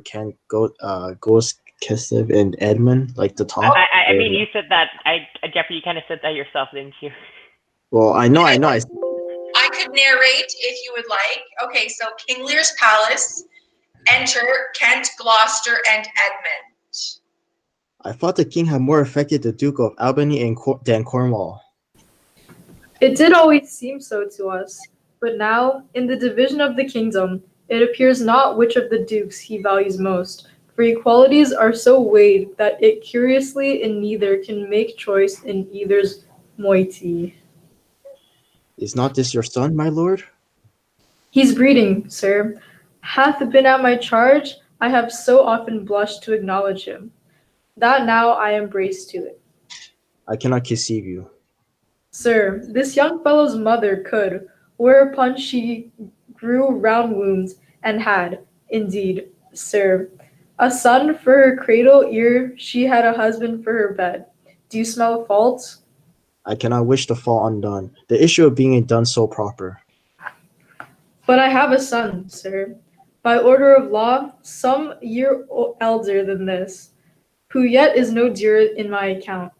Kent goes Kislev and Edmund, like the top? I mean, you said that. Jeffrey, you kind of said that yourself, didn't you? Well, I know. I could narrate if you would like. Okay, so King Lear's palace. Enter Kent, Gloucester, and Edmund. I thought the king had more affected the Duke of Albany than Cornwall. It did always seem so to us, but now, in the division of the kingdom, it appears not which of the dukes he values most, for equalities are so weighed that it curiously in neither can make choice in either's moiety. Is not this your son, my lord? He's breeding, sir. Hath been at my charge, I have so often blushed to acknowledge him, that now I am braced to it. I cannot conceive you. Sir, this young fellow's mother could, whereupon she grew round wombs, and had, indeed, sir, a son for her cradle ere she had a husband for her bed. Do you smell faults? I cannot wish the fall undone, the issue of being done so proper. But I have a son, sir, by order of law, some year elder than this, who yet is no dearer in my account.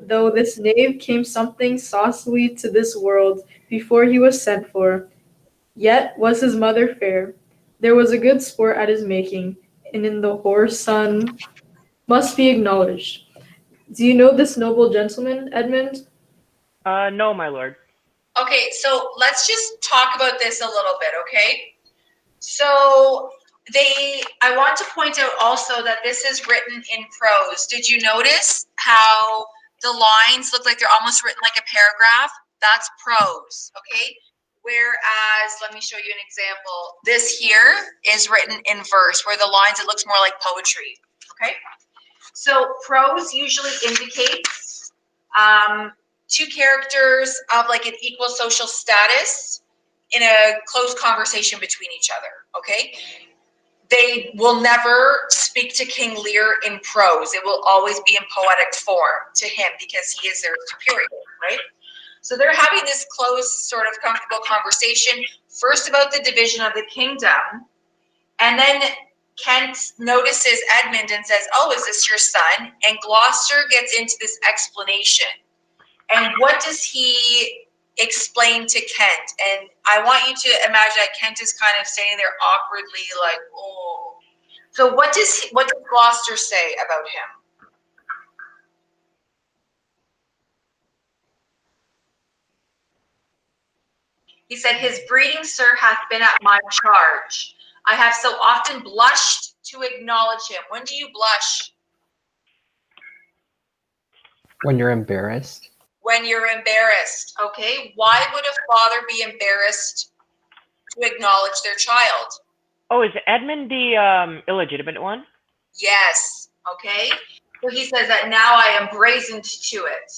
Though this knave came something saucily to this world before he was sent for, yet was his mother fair. There was a good sport at his making, and in the whore's son must be acknowledged. Do you know this noble gentleman, Edmund? No, my lord. Okay, so let's just talk about this a little bit, okay? So I want to point out also that this is written in prose. Did you notice how the lines look like they're almost written like a paragraph? That's prose, okay? Whereas, let me show you an example. This here is written in verse, where the lines, it looks more like poetry, okay? So prose usually indicates two characters of like an equal social status in a close conversation between each other, okay? They will never speak to King Lear in prose. It will always be in poetic form to him because he is their superior, right? So they're having this close, sort of comfortable conversation, first about the division of the kingdom, and then Kent notices Edmund and says, "Oh, is this your son?" And Gloucester gets into this explanation. And what does he explain to Kent? And I want you to imagine that Kent is kind of standing there awkwardly, like, "Oh." So what does Gloucester say about him? He said, "His breeding, sir, hath been at my charge. I have so often blushed to acknowledge him." When do you blush? When you're embarrassed. When you're embarrassed, okay? Why would a father be embarrassed to acknowledge their child? Oh, is Edmund the illegitimate one? Yes, okay? So he says that now I am brazened to it.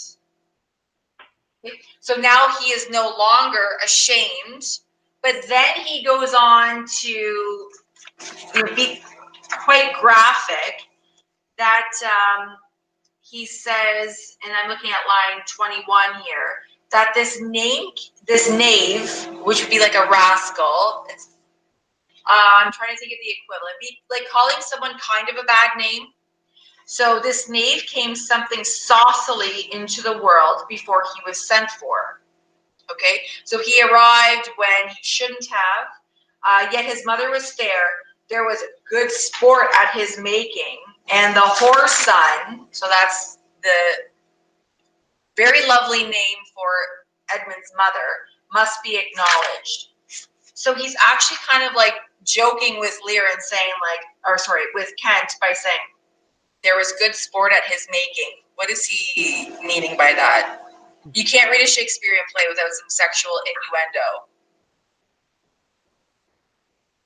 Okay? So now he is no longer ashamed, but then he goes on to be quite graphic that he says, and I'm looking at line 21 here, that this knave, which would be like a rascal, I'm trying to think of the equivalent, be like calling someone kind of a bad name. So this knave came something saucily into the world before he was sent for. Okay, so he arrived when he shouldn't have, yet his mother was fair. There was good sport at his making, and the whore's son, so that's the very lovely name for Edmund's mother, must be acknowledged. So he's actually kind of like joking with Lear and saying with Kent by saying, there was good sport at his making. What is he meaning by that? You can't read a Shakespearean play without some sexual innuendo.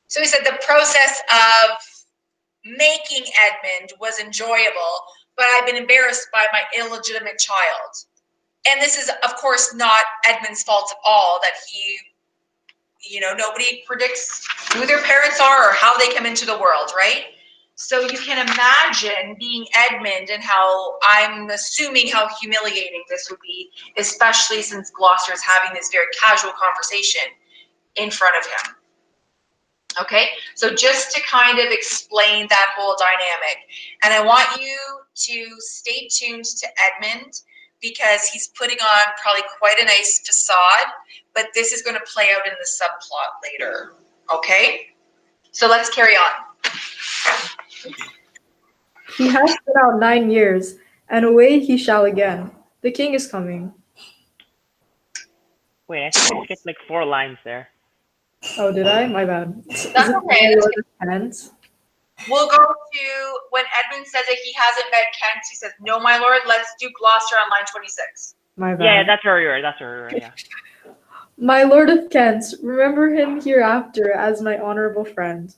So he said the process of making Edmund was enjoyable, but I've been embarrassed by my illegitimate child. And this is, of course, not Edmund's fault at all, that he, nobody predicts who their parents are or how they come into the world, right? So you can imagine being Edmund and how, I'm assuming how humiliating this would be, especially since Gloucester is having this very casual conversation in front of him. Okay, so just to kind of explain that whole dynamic, and I want you to stay tuned to Edmund because he's putting on probably quite a nice facade, but this is going to play out in the subplot later. Okay, so let's carry on. He has been out 9 years, and away he shall again. The king is coming. Wait, I think I skipped like 4 lines there. Oh, did I? My bad. Is That's it okay. my That's Lord of Kent? We'll go to when Edmund says that he hasn't met Kent. He says, "No, my lord." Let's do Gloucester on line 26. My Yeah, bad. that's where we were. That's where we were. Yeah. My Lord of Kent, remember him hereafter as my honorable friend.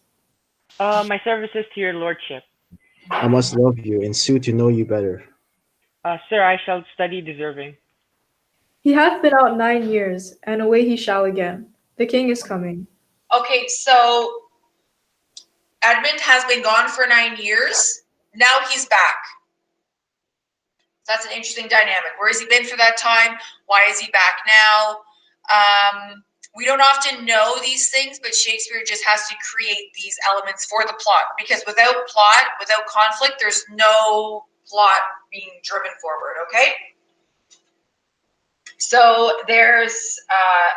My services to your lordship. I must love you and sue to know you better. Sir, I shall study deserving. He hath been out 9 years, and away he shall again. The king is coming. Okay, so Edmund has been gone for 9 years. Now he's back. That's an interesting dynamic. Where has he been for that time? Why is he back now? We don't often know these things, but Shakespeare just has to create these elements for the plot because without plot, without conflict, there's no plot being driven forward, okay? So there's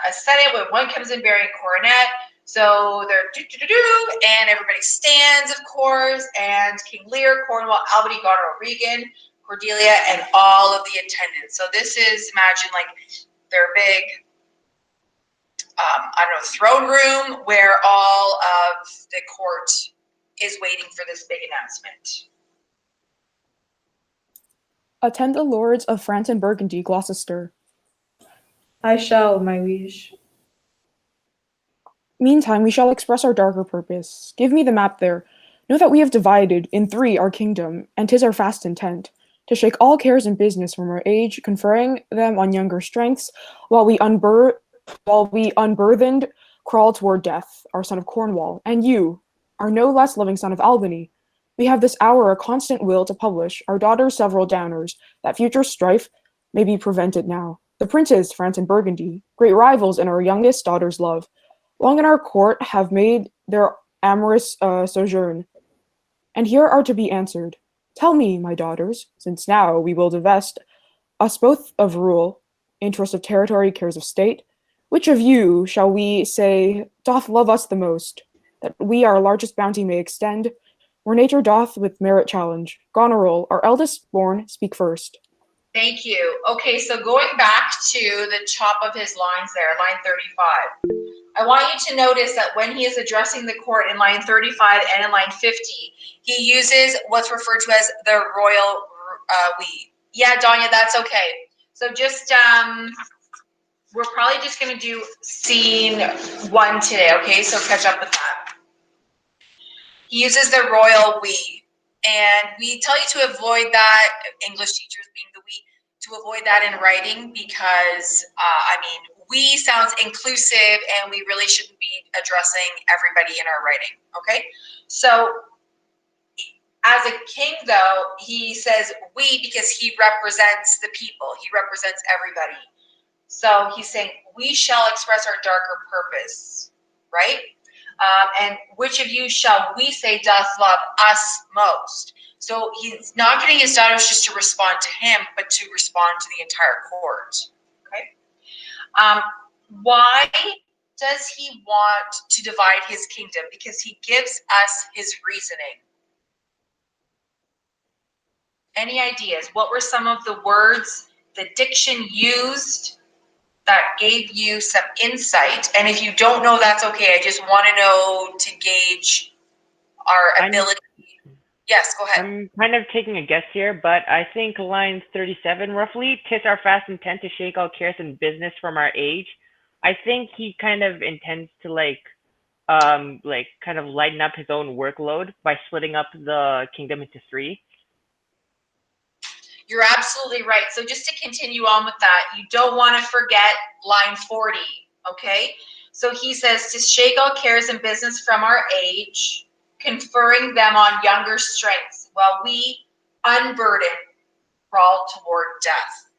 a setting when one comes in bearing a coronet. So they're do, and everybody stands, of course, and King Lear, Cornwall, Albany, Goneril, Regan, Cordelia, and all of the attendants. So this is, imagine like their big, I don't know, throne room where all of the court is waiting for this big announcement. Attend the lords of France and Burgundy, Gloucester. I shall, my liege. Meantime, we shall express our darker purpose. Give me the map there. Know that we have divided in 3 our kingdom, and 'tis our fast intent to shake all cares and business from our age, conferring them on younger strengths, while we unburthened crawl toward death, our son of Cornwall, and you, our no less loving son of Albany. We have this hour a constant will to publish our daughter's several downers, that future strife may be prevented now. The princes, France and Burgundy, great rivals in our youngest daughter's love, long in our court have made their amorous sojourn, and here are to be answered. Tell me, my daughters, since now we will divest us both of rule, interest of territory, cares of state, which of you shall we say doth love us the most, that we our largest bounty may extend, where nature doth with merit challenge? Goneril, our eldest born, speak first. Thank you. Okay, so going back to the top of his lines there, line 35. I want you to notice that when he is addressing the court in line 35 and in line 50, he uses what's referred to as the royal we. Yeah, Danya, that's okay. So just, we're probably just going to do scene 1 today, okay? So catch up with that. He uses the royal we. And we tell you to avoid that, English teachers being the we, to avoid that in writing because, I mean, we sounds inclusive and we really shouldn't be addressing everybody in our writing, okay? So as a king, though, he says we because he represents the people. He represents everybody. So he's saying, we shall express our darker purpose, right? And which of you shall we say doth love us most? So he's not getting his daughters just to respond to him, but to respond to the entire court, okay? Why does he want to divide his kingdom? Because he gives us his reasoning. Any ideas? What were some of the words, the diction used that gave you some insight? And if you don't know, that's okay. I just want to know to gauge our ability. Yes, go ahead. I'm kind of taking a guess here, but I think line 37 roughly, "'Tis our fast intent to shake all cares and business from our age." I think he kind of intends to like kind of lighten up his own workload by splitting up the kingdom into 3. You're absolutely right. So just to continue on with that, you don't want to forget line 40, okay? So he says to shake all cares and business from our age, conferring them on younger strengths, while we unburden crawl toward death.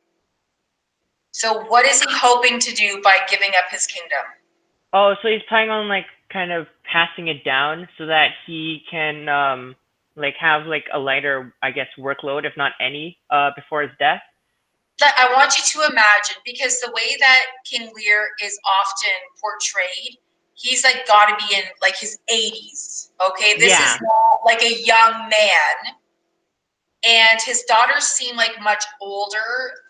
So what is he hoping to do by giving up his kingdom? Oh, so he's planning on like kind of passing it down so that he can like have like a lighter, I guess, workload, if not any, before his death. That I want you to imagine, because the way that King Lear is often portrayed, he's like got to be in like his 80s. Okay, this is Yeah. not like a young man, and his daughters seem like much older.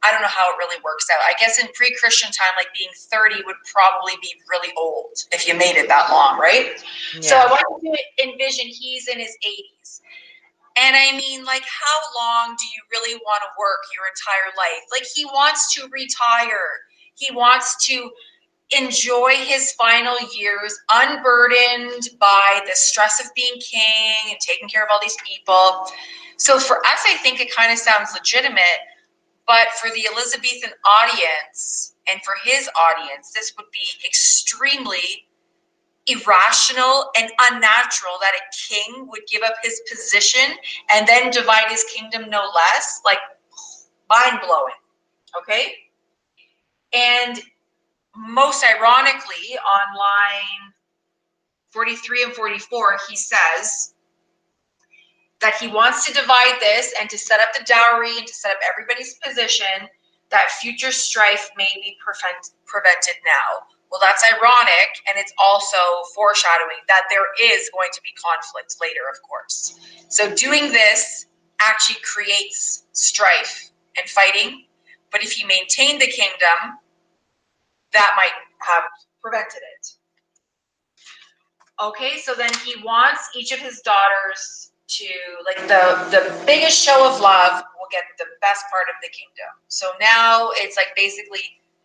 I don't know how it really works out. I guess in pre-Christian time, like being 30 would probably be really old if you made it that long, right? So I Yeah. want you to envision he's in his 80s. And I mean, like, how long do you really want to work your entire life? Like, he wants to retire. He wants to enjoy his final years unburdened by the stress of being king and taking care of all these people. So for us, I think it kind of sounds legitimate. But for the Elizabethan audience and for his audience, this would be extremely irrational and unnatural that a king would give up his position and then divide his kingdom no less. Like, mind blowing. Okay. And most ironically, on line 43 and 44, he says that he wants to divide this and to set up the dowry and to set up everybody's position, that future strife may be prevented now. Well, that's ironic, and it's also foreshadowing that there is going to be conflict later, of course. So doing this actually creates strife and fighting, but if he maintained the kingdom, that might have prevented it. Okay, so then he wants each of his daughters to, like, the biggest show of love will get the best part of the kingdom. So now it's like basically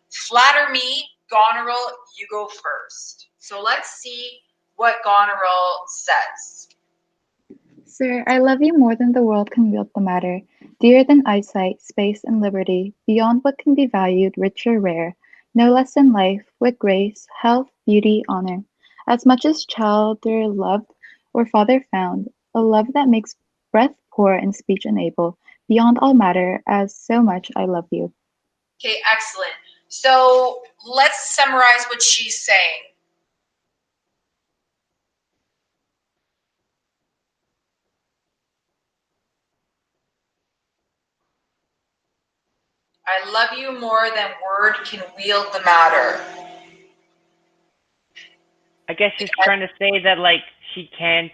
flatter me, Goneril, you go first. So let's see what Goneril says. Sir, I love you more than the world can wield the matter, dearer than eyesight, space, and liberty, beyond what can be valued, rich or rare, no less than life, wit, grace, health, beauty, honor, as much as child or loved or father found, a love that makes breath poor and speech unable, beyond all matter, as so much I love you. Okay, excellent. So let's summarize what she's saying. I love you more than word can wield the matter. I guess she's trying to say that like she can't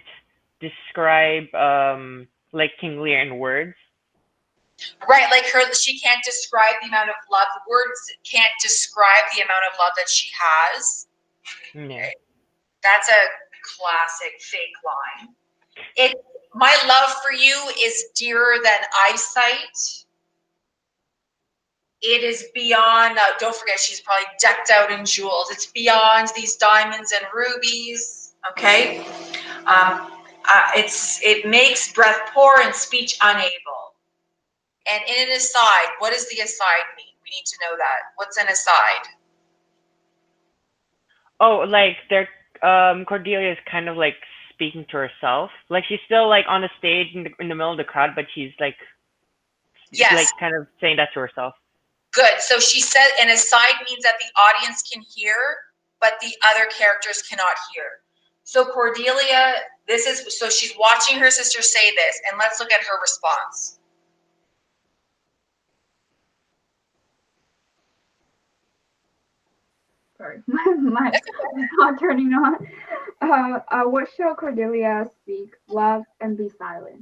describe like King Lear in words. Right, like she can't describe the amount of love. Words can't describe the amount of love that she has. Yeah. That's a classic fake line. My love for you is dearer than eyesight. It is beyond, don't forget, she's probably decked out in jewels. It's beyond these diamonds and rubies, okay? It makes breath poor and speech unable. And in an aside, what does the aside mean? We need to know that. What's an aside? Oh, like they're Cordelia is kind of like speaking to herself. Like she's still like on the stage in the middle of the crowd, but she's like Yes, kind of saying that to herself. good. So she said an aside means that the audience can hear, but the other characters cannot hear. So Cordelia, so she's watching her sister say this, and let's look at her response. Sorry, my not turning on. What shall Cordelia speak? Love and be silent.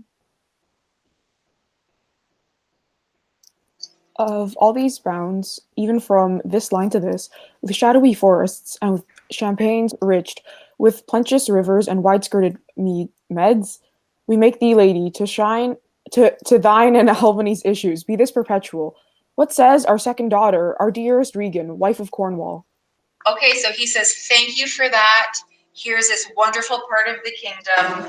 Of all these bounds, even from this line to this, with shadowy forests and with champaigns riched, with plenteous rivers and wide-skirted meads, we make thee lady to shine to thine and Albany's issues. Be this perpetual. What says our second daughter, our dearest Regan, wife of Cornwall? Okay, so he says, thank you for that. Here's this wonderful part of the kingdom.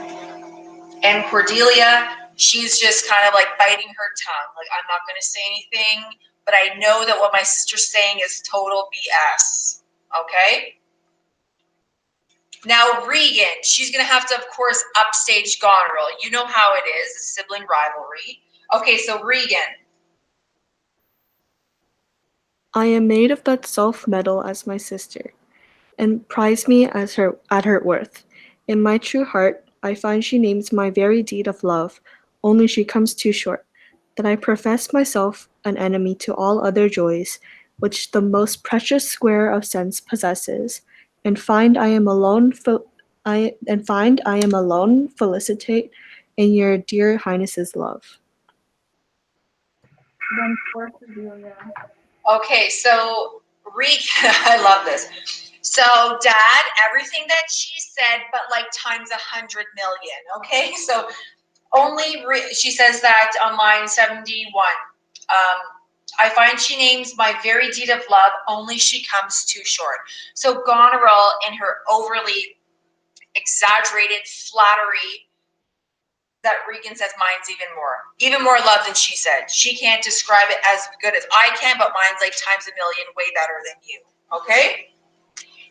And Cordelia, she's just kind of like biting her tongue. Like, I'm not going to say anything, but I know that what my sister's saying is total BS. Okay? Now, Regan, she's going to have to, of course, upstage Goneril. You know how it is, a sibling rivalry. Okay, so Regan. I am made of that self metal as my sister. and prize me as her at her worth. In my true heart, I find she names my very deed of love, only she comes too short. That I profess myself an enemy to all other joys, which the most precious square of sense possesses, and find I am alone. I am alone felicitate in your dear highness's love. Then for Cordelia. Okay, so I love this. So, Dad, everything that she said, but like times 100 million. Okay, so she says that on line 71. I find she names my very deed of love, only she comes too short. So Goneril, in her overly exaggerated flattery, that Regan says mine's even more love than she said. She can't describe it as good as I can, but mine's like times a million way better than you. Okay?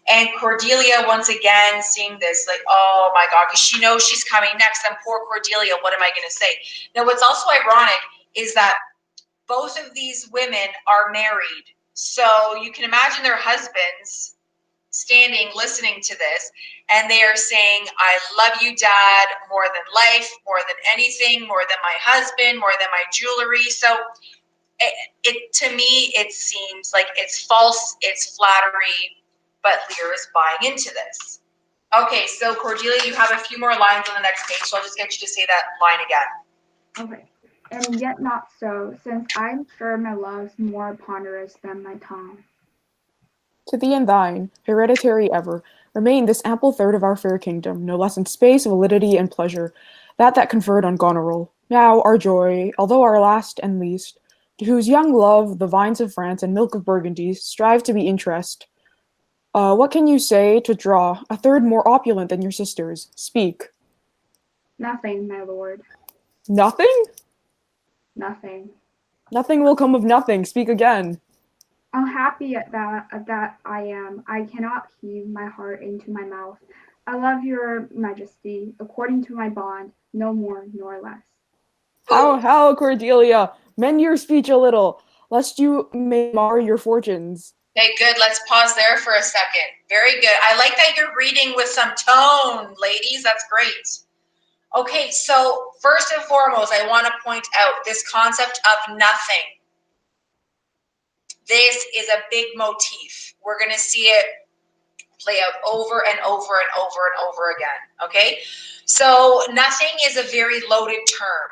And Cordelia, once again, seeing this, like, oh my God, because she knows she's coming next. And poor Cordelia, what am I going to say? Now, what's also ironic is that both of these women are married. So you can imagine their husbands standing listening to this, and they are saying, I love you, Dad, more than life, more than anything, more than my husband, more than my jewelry. So it to me, it seems like it's false, it's flattery, but Lear is buying into this. Okay, so Cordelia, you have a few more lines on the next page, so I'll just get you to say that line again. Okay. And yet not so, since I'm sure my love's more ponderous than my tongue. To thee and thine, hereditary ever, remain this ample third of our fair kingdom, no less in space, validity, and pleasure, that conferred on Goneril. Now our joy, although our last and least, to whose young love the vines of France and milk of Burgundy strive to be interest. What can you say to draw a third more opulent than your sisters? Speak. Nothing, my lord. Nothing? Nothing. Nothing will come of nothing. Speak again. Unhappy at that I am. I cannot heave my heart into my mouth. I love your majesty, according to my bond, no more nor less. How, Cordelia, mend your speech a little, lest you may mar your fortunes. Okay, good. Let's pause there for a second. Very good. I like that you're reading with some tone, ladies. That's great. Okay, so first and foremost, I want to point out this concept of nothing. This is a big motif. We're going to see it play out over and over and over and over again, okay? So nothing is a very loaded term.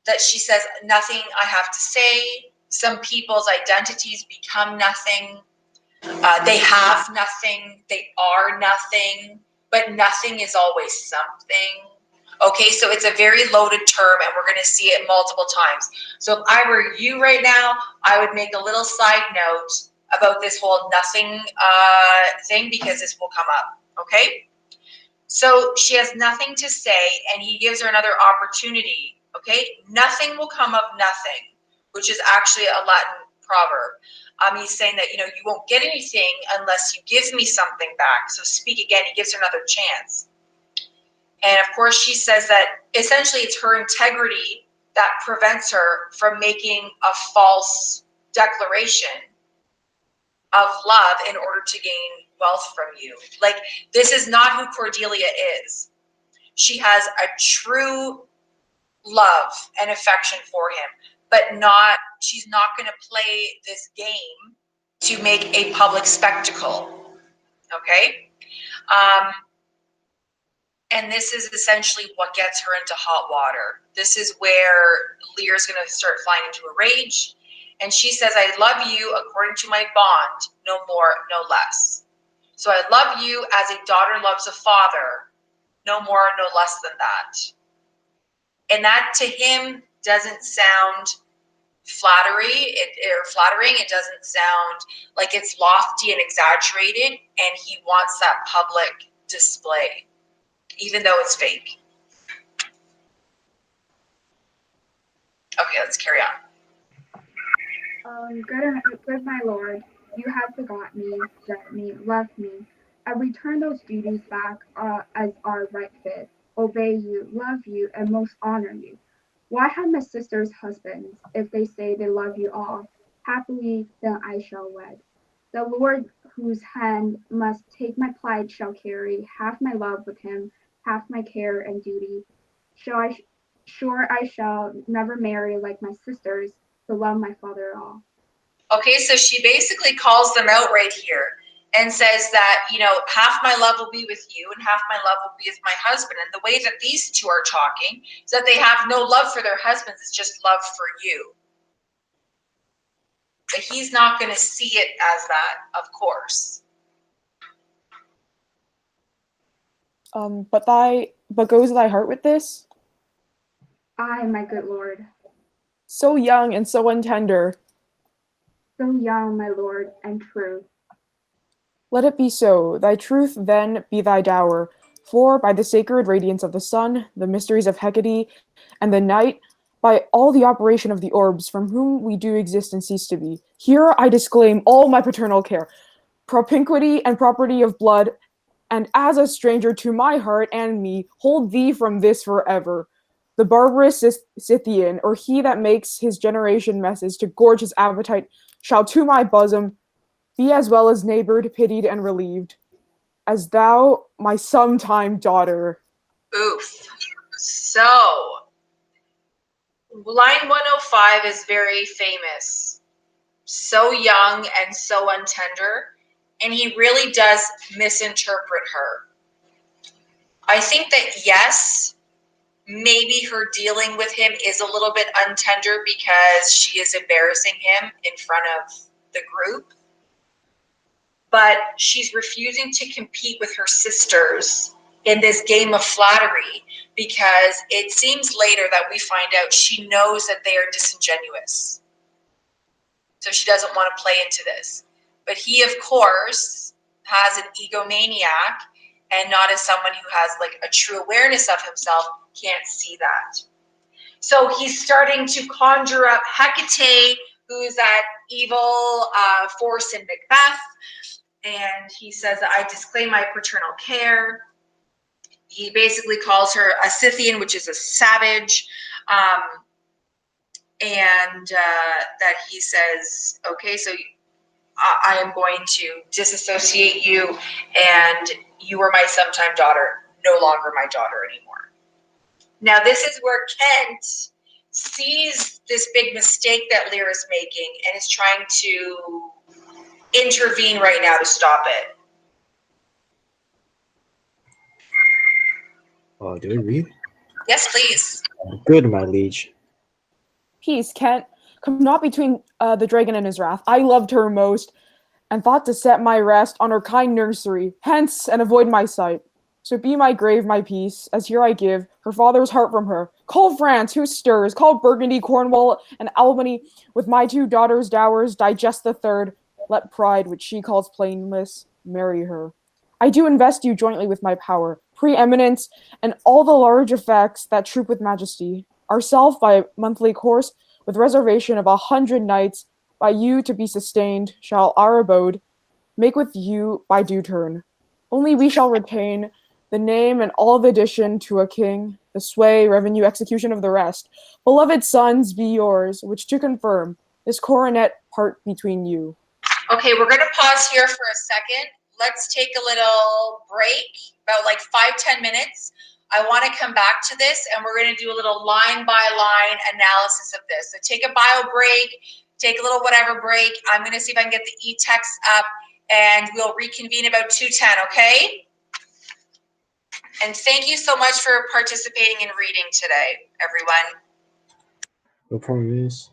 That she says, nothing I have to say. Some people's identities become nothing. They have nothing. They are nothing. But nothing is always something. Okay, so it's a very loaded term, and we're going to see it multiple times. So if I were you right now, I would make a little side note about this whole nothing thing, because this will come up. Okay, so she has nothing to say, and he gives her another opportunity. Okay, nothing will come of nothing, which is actually a Latin proverb. He's saying that, you won't get anything unless you give me something back. So speak again. He gives her another chance. And of course, she says that essentially it's her integrity that prevents her from making a false declaration of love in order to gain wealth from you. Like, this is not who Cordelia is. She has a true love and affection for him, but she's not going to play this game to make a public spectacle. Okay? And this is essentially what gets her into hot water. This is where Lear's going to start flying into a rage. And she says, I love you according to my bond, no more, no less. So I love you as a daughter loves a father, no more, no less than that. And that to him doesn't sound flattering. It doesn't sound like it's lofty and exaggerated. And he wants that public display, even though it's fake. Okay, let's carry on. Good my lord, you have forgot me, set me, loved me. I return those duties back as are right fit. Obey you, love you, and most honor you. Why have my sisters husbands, if they say they love you all? Happily, then I shall wed. The Lord whose hand must take my plight shall carry half my love with him, half my care and duty. Shall I, sure I shall never marry like my sisters, to love my father all. Okay, so she basically calls them out right here and says that, half my love will be with you and half my love will be with my husband. And the way that these two are talking is that they have no love for their husbands, it's just love for you. But he's not going to see it as that, of course. But goes thy heart with this? Ay, my good lord, So young and so untender. so young, my lord, and true. Let it be so. Thy truth then be thy dower. For by the sacred radiance of the sun, the mysteries of Hecate, and the night, by all the operation of the orbs from whom we do exist and cease to be, here I disclaim all my paternal care, propinquity and property of blood, and as a stranger to my heart and me, hold thee from this forever. The barbarous Scythian, or he that makes his generation messes to gorge his appetite, shall to my bosom be as well as neighbored, pitied, and relieved, as thou, my sometime daughter. Oof. So, line 105 is very famous. So young and so untender. And he really does misinterpret her. I think that, yes, maybe her dealing with him is a little bit untender because she is embarrassing him in front of the group. But she's refusing to compete with her sisters in this game of flattery because it seems later that we find out she knows that they are disingenuous. So she doesn't want to play into this. But he, of course, has an egomaniac and not as someone who has like a true awareness of himself, can't see that. So he's starting to conjure up Hecate, who's that evil force in Macbeth. And he says that I disclaim my paternal care. He basically calls her a Scythian, which is a savage. And that he says, okay, so I am going to disassociate you, and you were my sometime daughter, no longer my daughter anymore. Now, this is where Kent sees this big mistake that Lear is making and is trying to intervene right now to stop it. Do we read? Yes, please. Good, my liege. Peace, Kent. Come not between the dragon and his wrath. I loved her most, and thought to set my rest on her kind nursery. Hence, and avoid my sight. So be my grave my peace, as here I give her father's heart from her. Call France, who stirs, call Burgundy, Cornwall, and Albany, with my two daughters' dowers, digest the third. Let pride, which she calls plainness, marry her. I do invest you jointly with my power, preeminence, and all the large effects that troop with majesty. Ourself by monthly course, with reservation of 100 knights, by you to be sustained, shall our abode make with you by due turn. Only we shall retain the name and all the addition to a king, the sway, revenue, execution of the rest. Beloved sons, be yours, which to confirm this coronet part between you. Okay, we're going to pause here for a second. Let's take a little break, about like 5-10 minutes. I want to come back to this and we're going to do a little line by line analysis of this. So take a bio break, take a little whatever break. I'm going to see if I can get the e-text up and we'll reconvene about 2:10, okay? And thank you so much for participating in reading today, everyone. No problem, miss.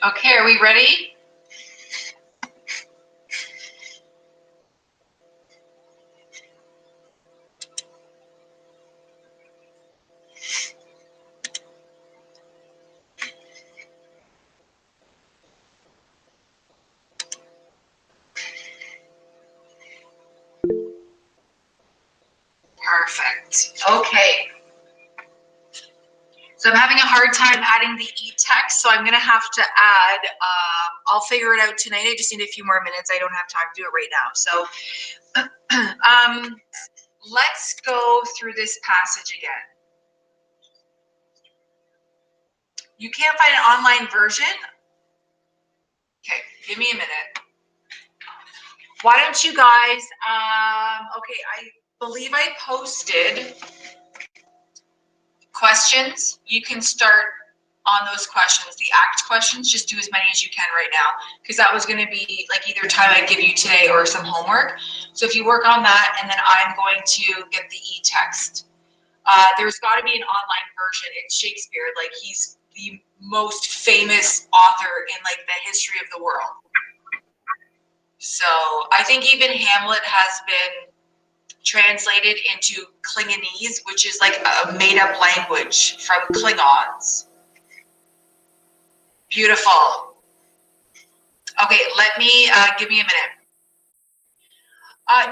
Okay, are we ready? Perfect. Okay. So I'm having a hard time adding the e-text, so I'm gonna have to add, I'll figure it out tonight. I just need a few more minutes. I don't have time to do it right now. So let's go through this passage again. You can't find an online version? Okay, give me a minute. Why don't you guys, okay, I believe I posted questions. You can start on those questions, the ACT questions. Just do as many as you can right now, because that was going to be like either time I'd give you today or some homework. So if you work on that, and then I'm going to get the e-text. There's got to be an online version. It's Shakespeare. Like, he's the most famous author in like the history of the world. So I think even Hamlet has been translated into Klingonese, which is like a made-up language from Klingons. Beautiful. Okay, let me, give me a minute.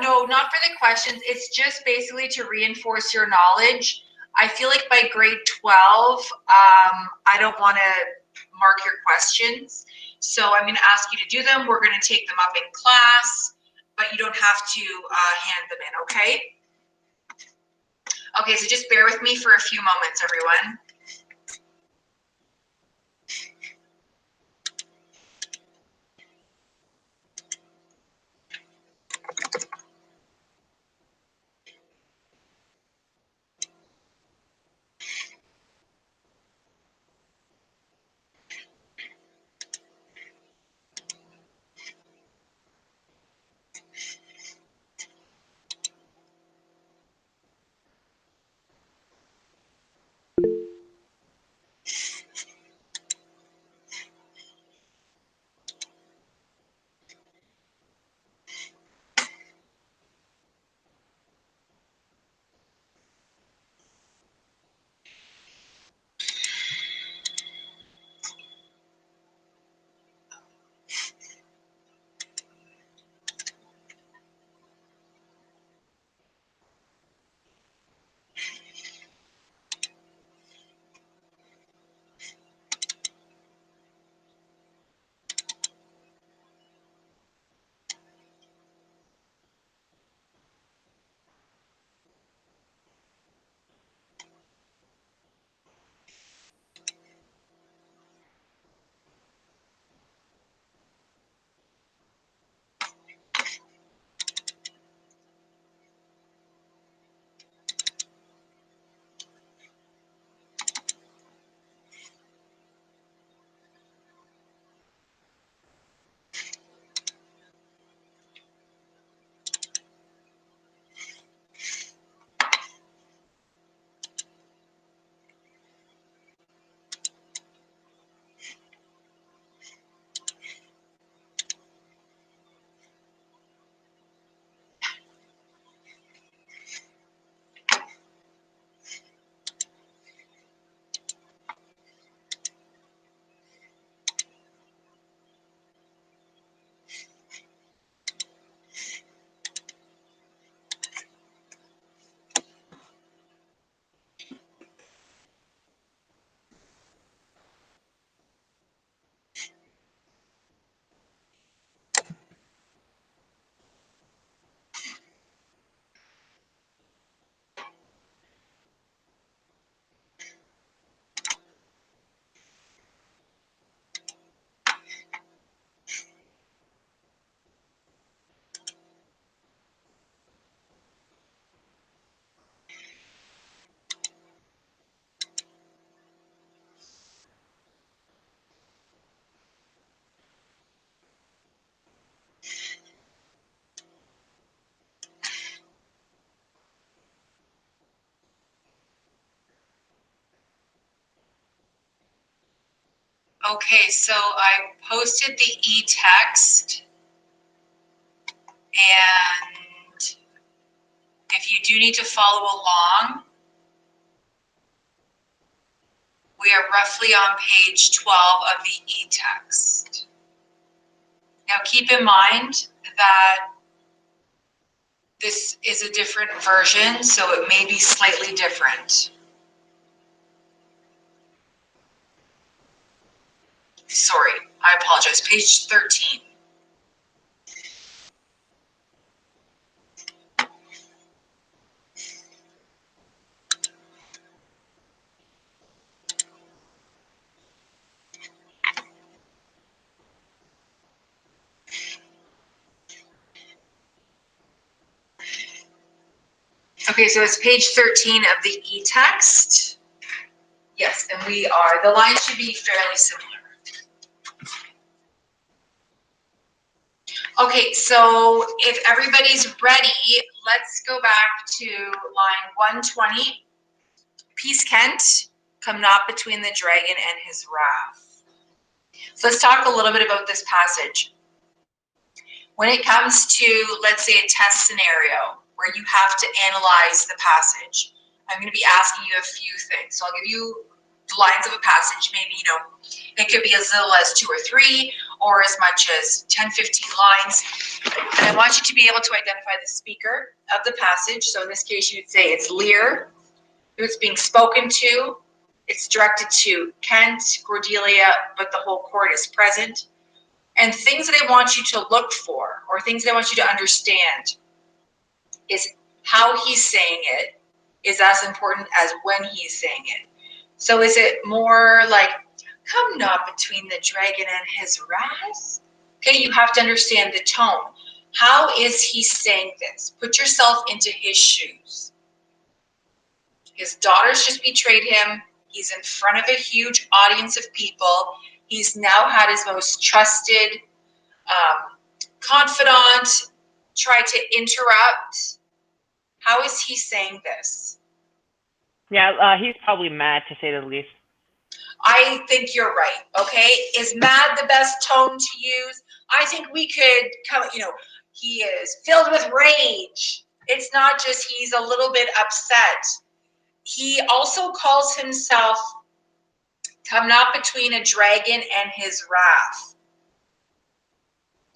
No, not for the questions. It's just basically to reinforce your knowledge. I feel like by grade 12, I don't want to mark your questions. So I'm going to ask you to do them. We're going to take them up in class, but you don't have to hand them in, okay? Okay, so just bear with me for a few moments, everyone. Okay, so I posted the e-text, and if you do need to follow along, we are roughly on page 12 of the e-text. Now keep in mind that this is a different version, so it may be slightly different. Sorry, I apologize. Page 13. Okay, so it's page 13 of the e-text. Yes, and the lines should be fairly similar. Okay, so if everybody's ready, let's go back to line 120. Peace, Kent, come not between the dragon and his wrath. So let's talk a little bit about this passage. When it comes to, let's say, a test scenario where you have to analyze the passage, I'm going to be asking you a few things. So I'll give you the lines of a passage, maybe, it could be as little as 2 or 3, or as much as 10, 15 lines. And I want you to be able to identify the speaker of the passage. So in this case, you'd say it's Lear, who it's being spoken to. It's directed to Kent, Cordelia, but the whole court is present. And things that I want you to look for, or things that I want you to understand, is how he's saying it is as important as when he's saying it. So is it more like, come not between the dragon and his wrath? Okay, you have to understand the tone. How is he saying this? Put yourself into his shoes. His daughters just betrayed him. He's in front of a huge audience of people. He's now had his most trusted confidant try to interrupt. How is he saying this? Yeah, he's probably mad, to say the least. I think you're right, okay? Is mad the best tone to use? I think we could come, he is filled with rage. It's not just he's a little bit upset. He also calls himself, come not between a dragon and his wrath.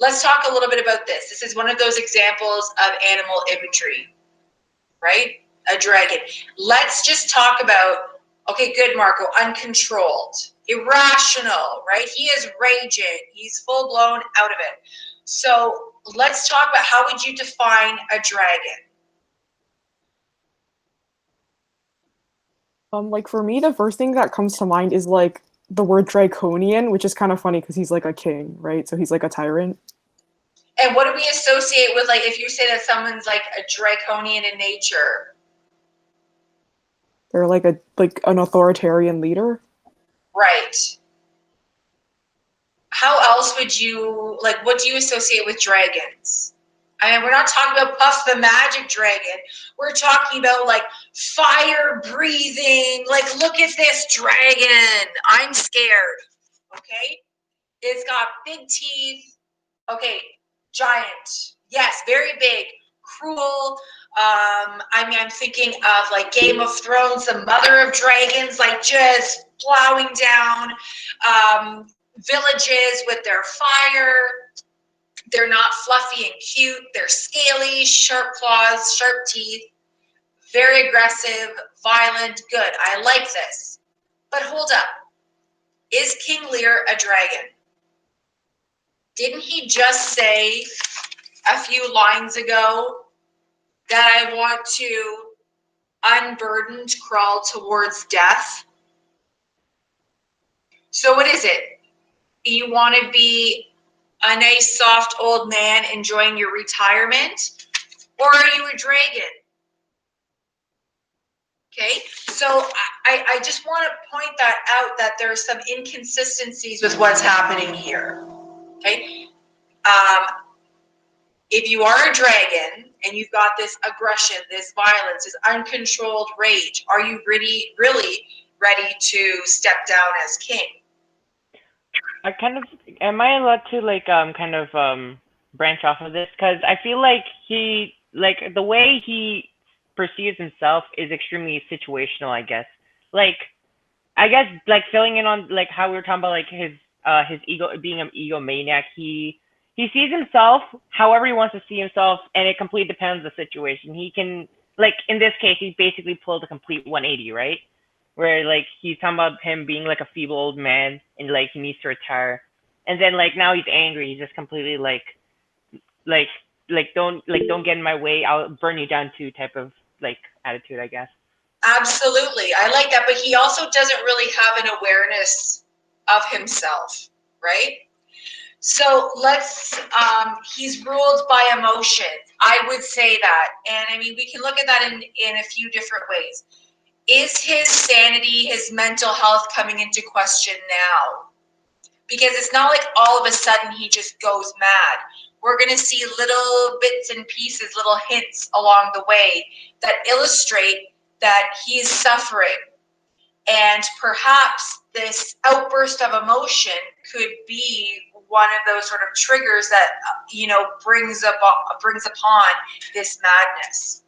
Let's talk a little bit about this. This is one of those examples of animal imagery, right? A dragon. Let's just talk about, okay, good, Marco, uncontrolled, irrational, right? He is raging. He's full blown out of it. So let's talk about, how would you define a dragon? Like for me, the first thing that comes to mind is like the word draconian, which is kind of funny because he's like a king, right? So he's like a tyrant. And what do we associate with, like, if you say that someone's like a draconian in nature? They're like an authoritarian leader. Right. How else would you, like, what do you associate with dragons? I mean, we're not talking about Puff the Magic Dragon. We're talking about, like, fire breathing. Like, look at this dragon. I'm scared. Okay? It's got big teeth. Okay, giant. Yes, very big. Cruel. I'm thinking of, like, Game of Thrones, the mother of dragons, like, just plowing down villages with their fire. They're not fluffy and cute. They're scaly, sharp claws, sharp teeth, very aggressive, violent. Good. I like this. But hold up. Is King Lear a dragon? Didn't he just say a few lines ago that I want to unburdened crawl towards death? So what is it? You want to be a nice, soft old man enjoying your retirement? Or are you a dragon? Okay, so I just want to point that out, that there are some inconsistencies with what's happening here. Okay, if you are a dragon and you've got this aggression, this violence, this uncontrolled rage, are you really ready to step down as king? I kind of am I allowed to like kind of branch off of this because I feel like he like the way he perceives himself is extremely situational. I guess like I guess like filling in on like how we were talking about like his ego being an egomaniac. He sees himself however he wants to see himself, and it completely depends on the situation. He can like in this case, he basically pulled a complete 180, right? Where like he's talking about him being like a feeble old man and like he needs to retire, and then like now he's angry. He's just completely like don't get in my way. I'll burn you down too type of like attitude, I guess. Absolutely. I like that, but he also doesn't really have an awareness of himself, right? So he's ruled by emotion. I would say that. And I mean, we can look at that in a few different ways. Is his sanity, his mental health coming into question now? Because it's not like all of a sudden he just goes mad. We're going to see little bits and pieces, little hints along the way that illustrate that he is suffering. And perhaps this outburst of emotion could be one of those sort of triggers that brings upon this madness.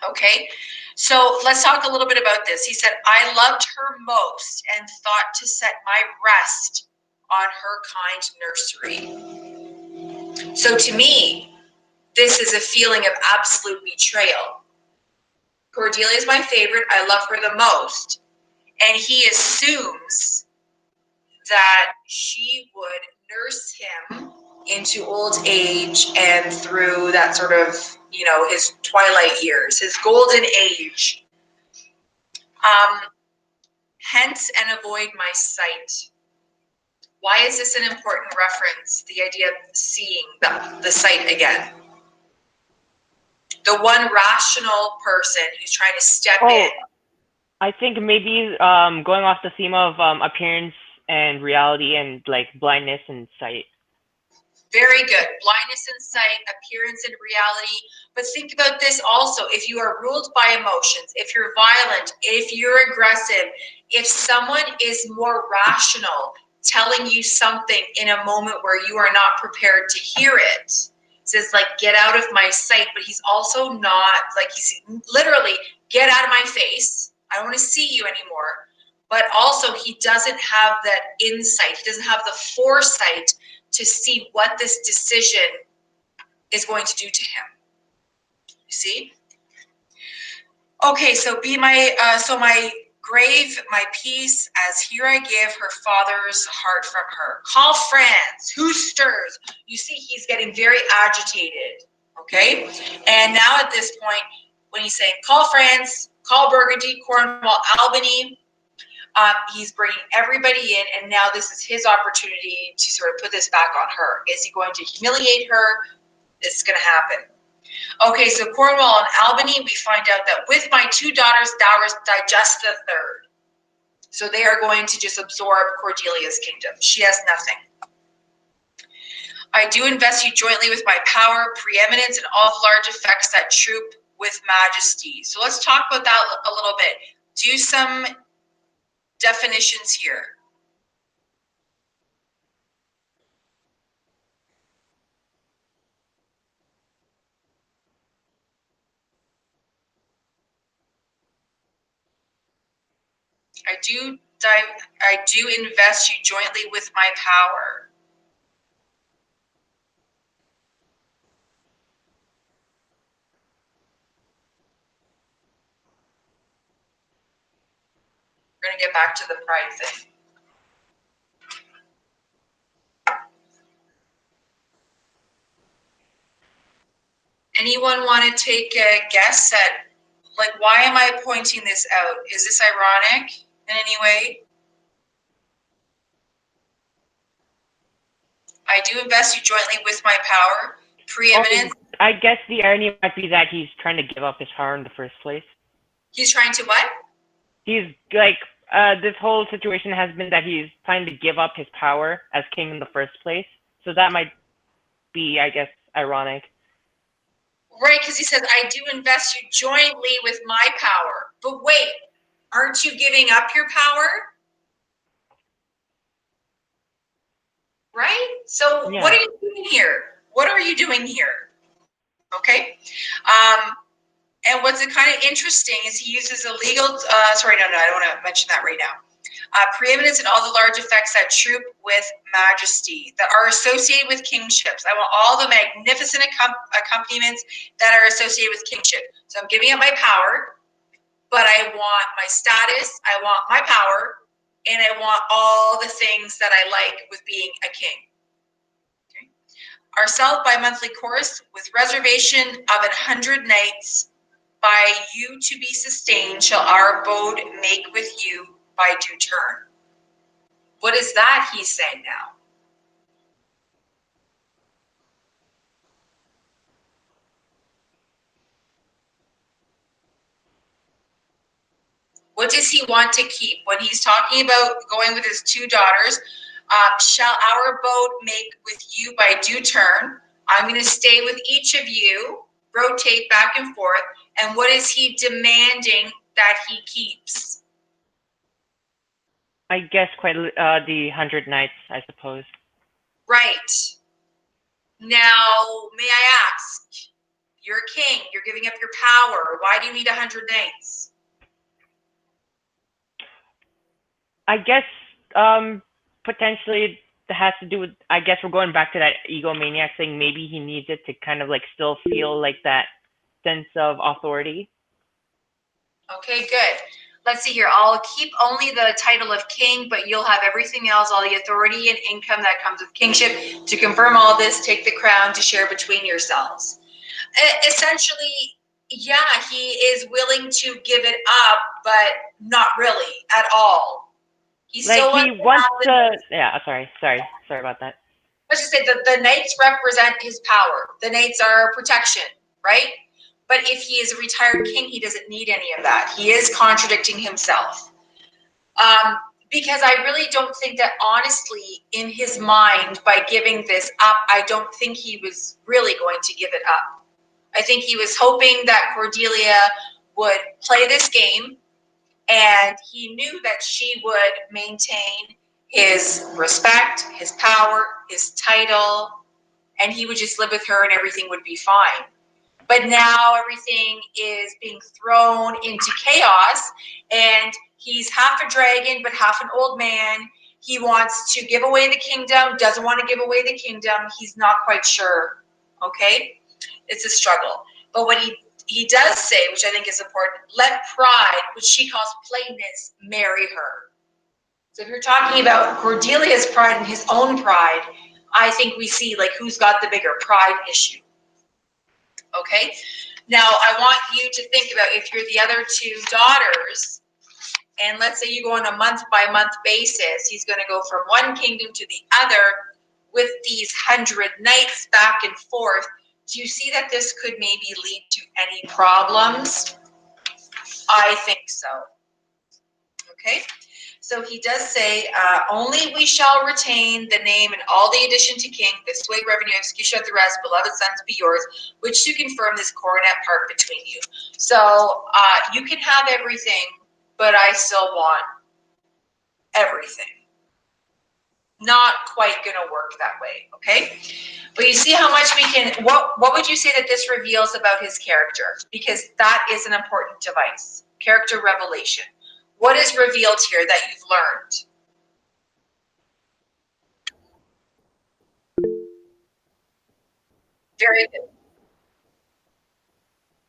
Okay, so let's talk a little bit about this. He said, I loved her most and thought to set my rest on her kind nursery. So to me, this is a feeling of absolute betrayal. Cordelia is my favorite. I love her the most. And he assumes that she would nurse him into old age and through that sort of, his twilight years, his golden age. Hence and avoid my sight. Why is this an important reference? The idea of seeing the sight again. The one rational person who's trying to step in. I think maybe going off the theme of appearance and reality and like blindness and sight. Very good. Blindness in sight, appearance and reality. But think about this also. If you are ruled by emotions, if you're violent, if you're aggressive, if someone is more rational, telling you something in a moment where you are not prepared to hear it, says like, get out of my sight, but he's also not, like he's literally, get out of my face. I don't want to see you anymore. But also he doesn't have that insight. He doesn't have the foresight to see what this decision is going to do to him. You see? Okay, so my grave, my peace, as here I give her father's heart from her. Call France, who stirs? You see, he's getting very agitated, okay? And now at this point, when he's saying, call France, call Burgundy, Cornwall, Albany, he's bringing everybody in, and now this is his opportunity to sort of put this back on her. Is he going to humiliate her? It's going to happen. Okay, so Cornwall and Albany, we find out that with my two daughters, thou digest the third. So they are going to just absorb Cordelia's kingdom. She has nothing. I do invest you jointly with my power, preeminence, and all the large effects that troop with majesty. So let's talk about that a little bit. Do some definitions here. I do invest you jointly with my power. We're going to get back to the pride thing. Anyone want to take a guess at, like, why am I pointing this out? Is this ironic in any way? I do invest you jointly with my power, preeminence. I guess the irony might be that he's trying to give up his power in the first place. He's trying to what? He's like, this whole situation has been that he's trying to give up his power as king in the first place. So that might be, I guess, ironic. Right, because he says, I do invest you jointly with my power. But wait, aren't you giving up your power? So Yeah. what are you doing here? What are you doing here? Okay. And what's kind of interesting is he uses a legal, sorry, no, I don't want to mention that right now. Preeminence in all the large effects that troop with majesty, that are associated with kingships. I want all the magnificent accompaniments that are associated with kingship. So I'm giving up my power, but I want my status, I want my power, and I want all the things that I like with being a king. Okay. Ourself by monthly course with reservation of 100 nights, by you to be sustained shall our abode make with you by due turn. What is that he's saying now? What does he want to keep? When he's talking about going with his two daughters, shall our abode make with you by due turn? I'm going to stay with each of you, rotate back and forth. And what is he demanding that he keeps? I guess quite the 100 nights, I suppose. Right. Now, may I ask, you're a king, you're giving up your power. Why do you need 100 knights? I guess potentially it has to do with, I guess we're going back to that egomaniac thing. Maybe he needs it to kind of like still feel like that sense of authority. Okay, good. Let's see here. I'll keep only the title of king, but you'll have everything else, all the authority and income that comes with kingship. To confirm all this, take the crown to share between yourselves. Essentially, yeah, he is willing to give it up, but not really at all. He Like still he wants to, yeah, sorry about that. Let's just say the knights represent his power. The knights are protection, right? But if he is a retired king, he doesn't need any of that. He is contradicting himself. Because I really don't think that, honestly, in his mind, by giving this up, I don't think he was really going to give it up. I think he was hoping that Cordelia would play this game, and he knew that she would maintain his respect, his power, his title, and he would just live with her and everything would be fine. But now everything is being thrown into chaos, and he's half a dragon but half an old man. He wants to give away the kingdom, doesn't want to give away the kingdom. He's not quite sure. Okay? It's a struggle. But what he does say, which I think is important, let pride, which she calls plainness, marry her. So if you're talking about Cordelia's pride and his own pride, I think we see like who's got the bigger pride issue. Okay? Now, I want you to think about if you're the other two daughters, and let's say you go on a month-by-month basis, he's going to go from one kingdom to the other with these 100 knights back and forth. Do you see that this could maybe lead to any problems? I think so. Okay? So he does say, only we shall retain the name and all the addition to king, this way revenue, execution of the rest, beloved sons be yours, which to confirm this coronet part between you. So you can have everything, but I still want everything. Not quite gonna work that way, okay? But you see how much we can, what would you say that this reveals about his character? Because that is an important device, character revelation. What is revealed here that you've learned? Very good.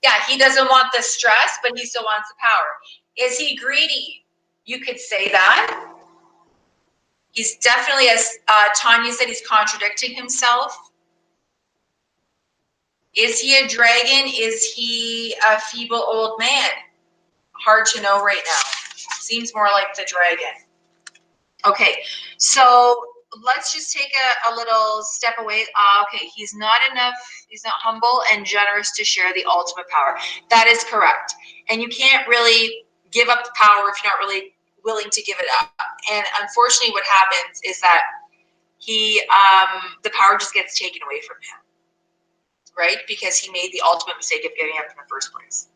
Yeah, he doesn't want the stress, but he still wants the power. Is he greedy? You could say that. He's definitely, as Tanya said, he's contradicting himself. Is he a dragon? Is he a feeble old man? Hard to know right now. Seems more like the dragon. Okay, so let's just take a little step away. Okay, he's not humble and generous to share the ultimate power. That is correct. And you can't really give up the power if you're not really willing to give it up. And unfortunately what happens is that the power just gets taken away from him, right? Because he made the ultimate mistake of giving up in the first place.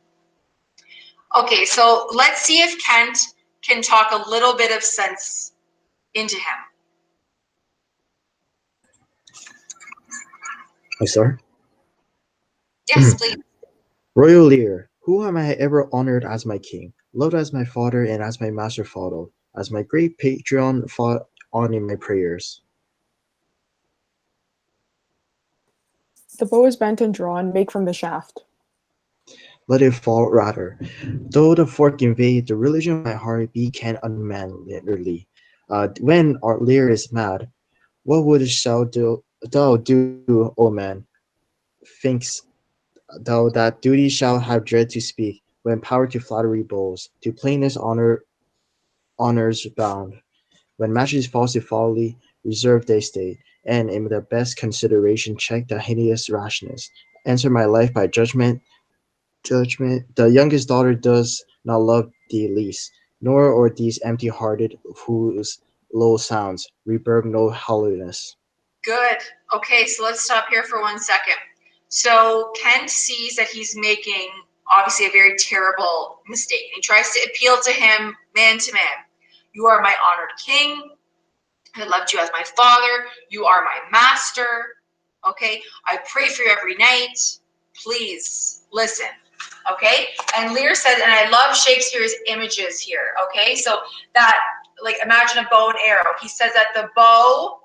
Okay, so let's see if Kent can talk a little bit of sense into him. I start. Yes, please. Royal Lear, who am I ever honored as my king, loved as my father and as my master followed, as my great patron fought on in my prayers. The bow is bent and drawn, make from the shaft. Let it fall rather. Though the fork invade the religion of my heart, be can unmannerly. When our Lear is mad, what wouldst thou do, O man? Thinks thou that duty shall have dread to speak, when power to flattery bows, to plainness honors bound, when matches false to folly, reserve they stay, and in the best consideration check the hideous rashness. Answer my life by judgment. The youngest daughter does not love thee least, nor or these empty hearted whose low sounds reverb no hollowness. Good. Okay, so let's stop here for 1 second. So Kent sees that he's making obviously a very terrible mistake. He tries to appeal to him man to man. You are my honored king. I loved you as my father. You are my master. Okay, I pray for you every night. Please listen. Okay, and Lear says, and I love Shakespeare's images here. Okay, so that, like, imagine a bow and arrow. He says that the bow,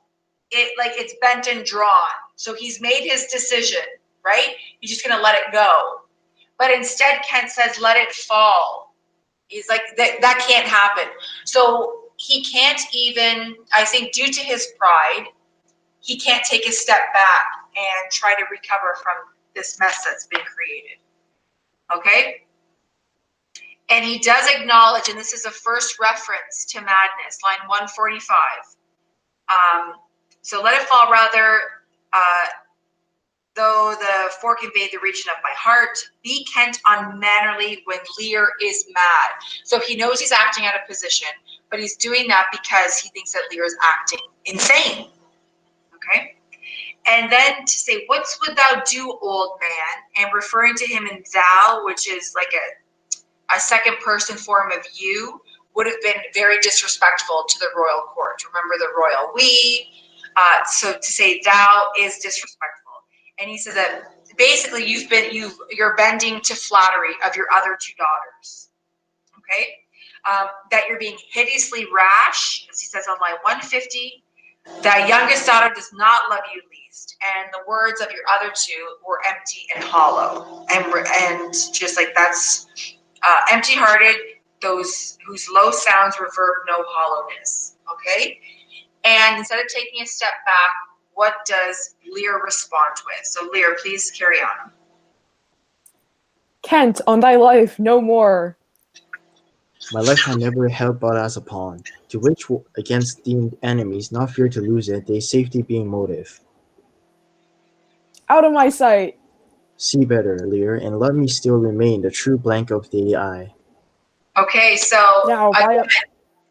it's bent and drawn. So he's made his decision, right? He's just gonna let it go. But instead, Kent says, let it fall. He's like, that can't happen. So he can't even, I think, due to his pride, he can't take a step back and try to recover from this mess that's been created. Okay? And he does acknowledge, and this is a first reference to madness, line 145. So let it fall rather, though the fork invade the region of my heart, be Kent unmannerly when Lear is mad. So he knows he's acting out of position, but he's doing that because he thinks that Lear is acting insane. Okay? And then to say, what would thou do, old man? And referring to him in thou, which is like a second person form of you, would have been very disrespectful to the royal court. Remember the royal we. So to say thou is disrespectful. And he says that basically you're bending to flattery of your other two daughters. Okay? That you're being hideously rash, as he says on line 150. Thy youngest daughter does not love you least, and the words of your other two were empty and hollow, and just like that's empty-hearted, those whose low sounds reverb no hollowness. Okay, and instead of taking a step back, what does Lear respond with? So Lear, please carry on. Kent, on thy life, no more. My life I never held but as a pawn, to which against deemed enemies, not fear to lose it, they safety being motive. Out of my sight. See better, Lear, and let me still remain the true blank of the eye. Okay, so Now,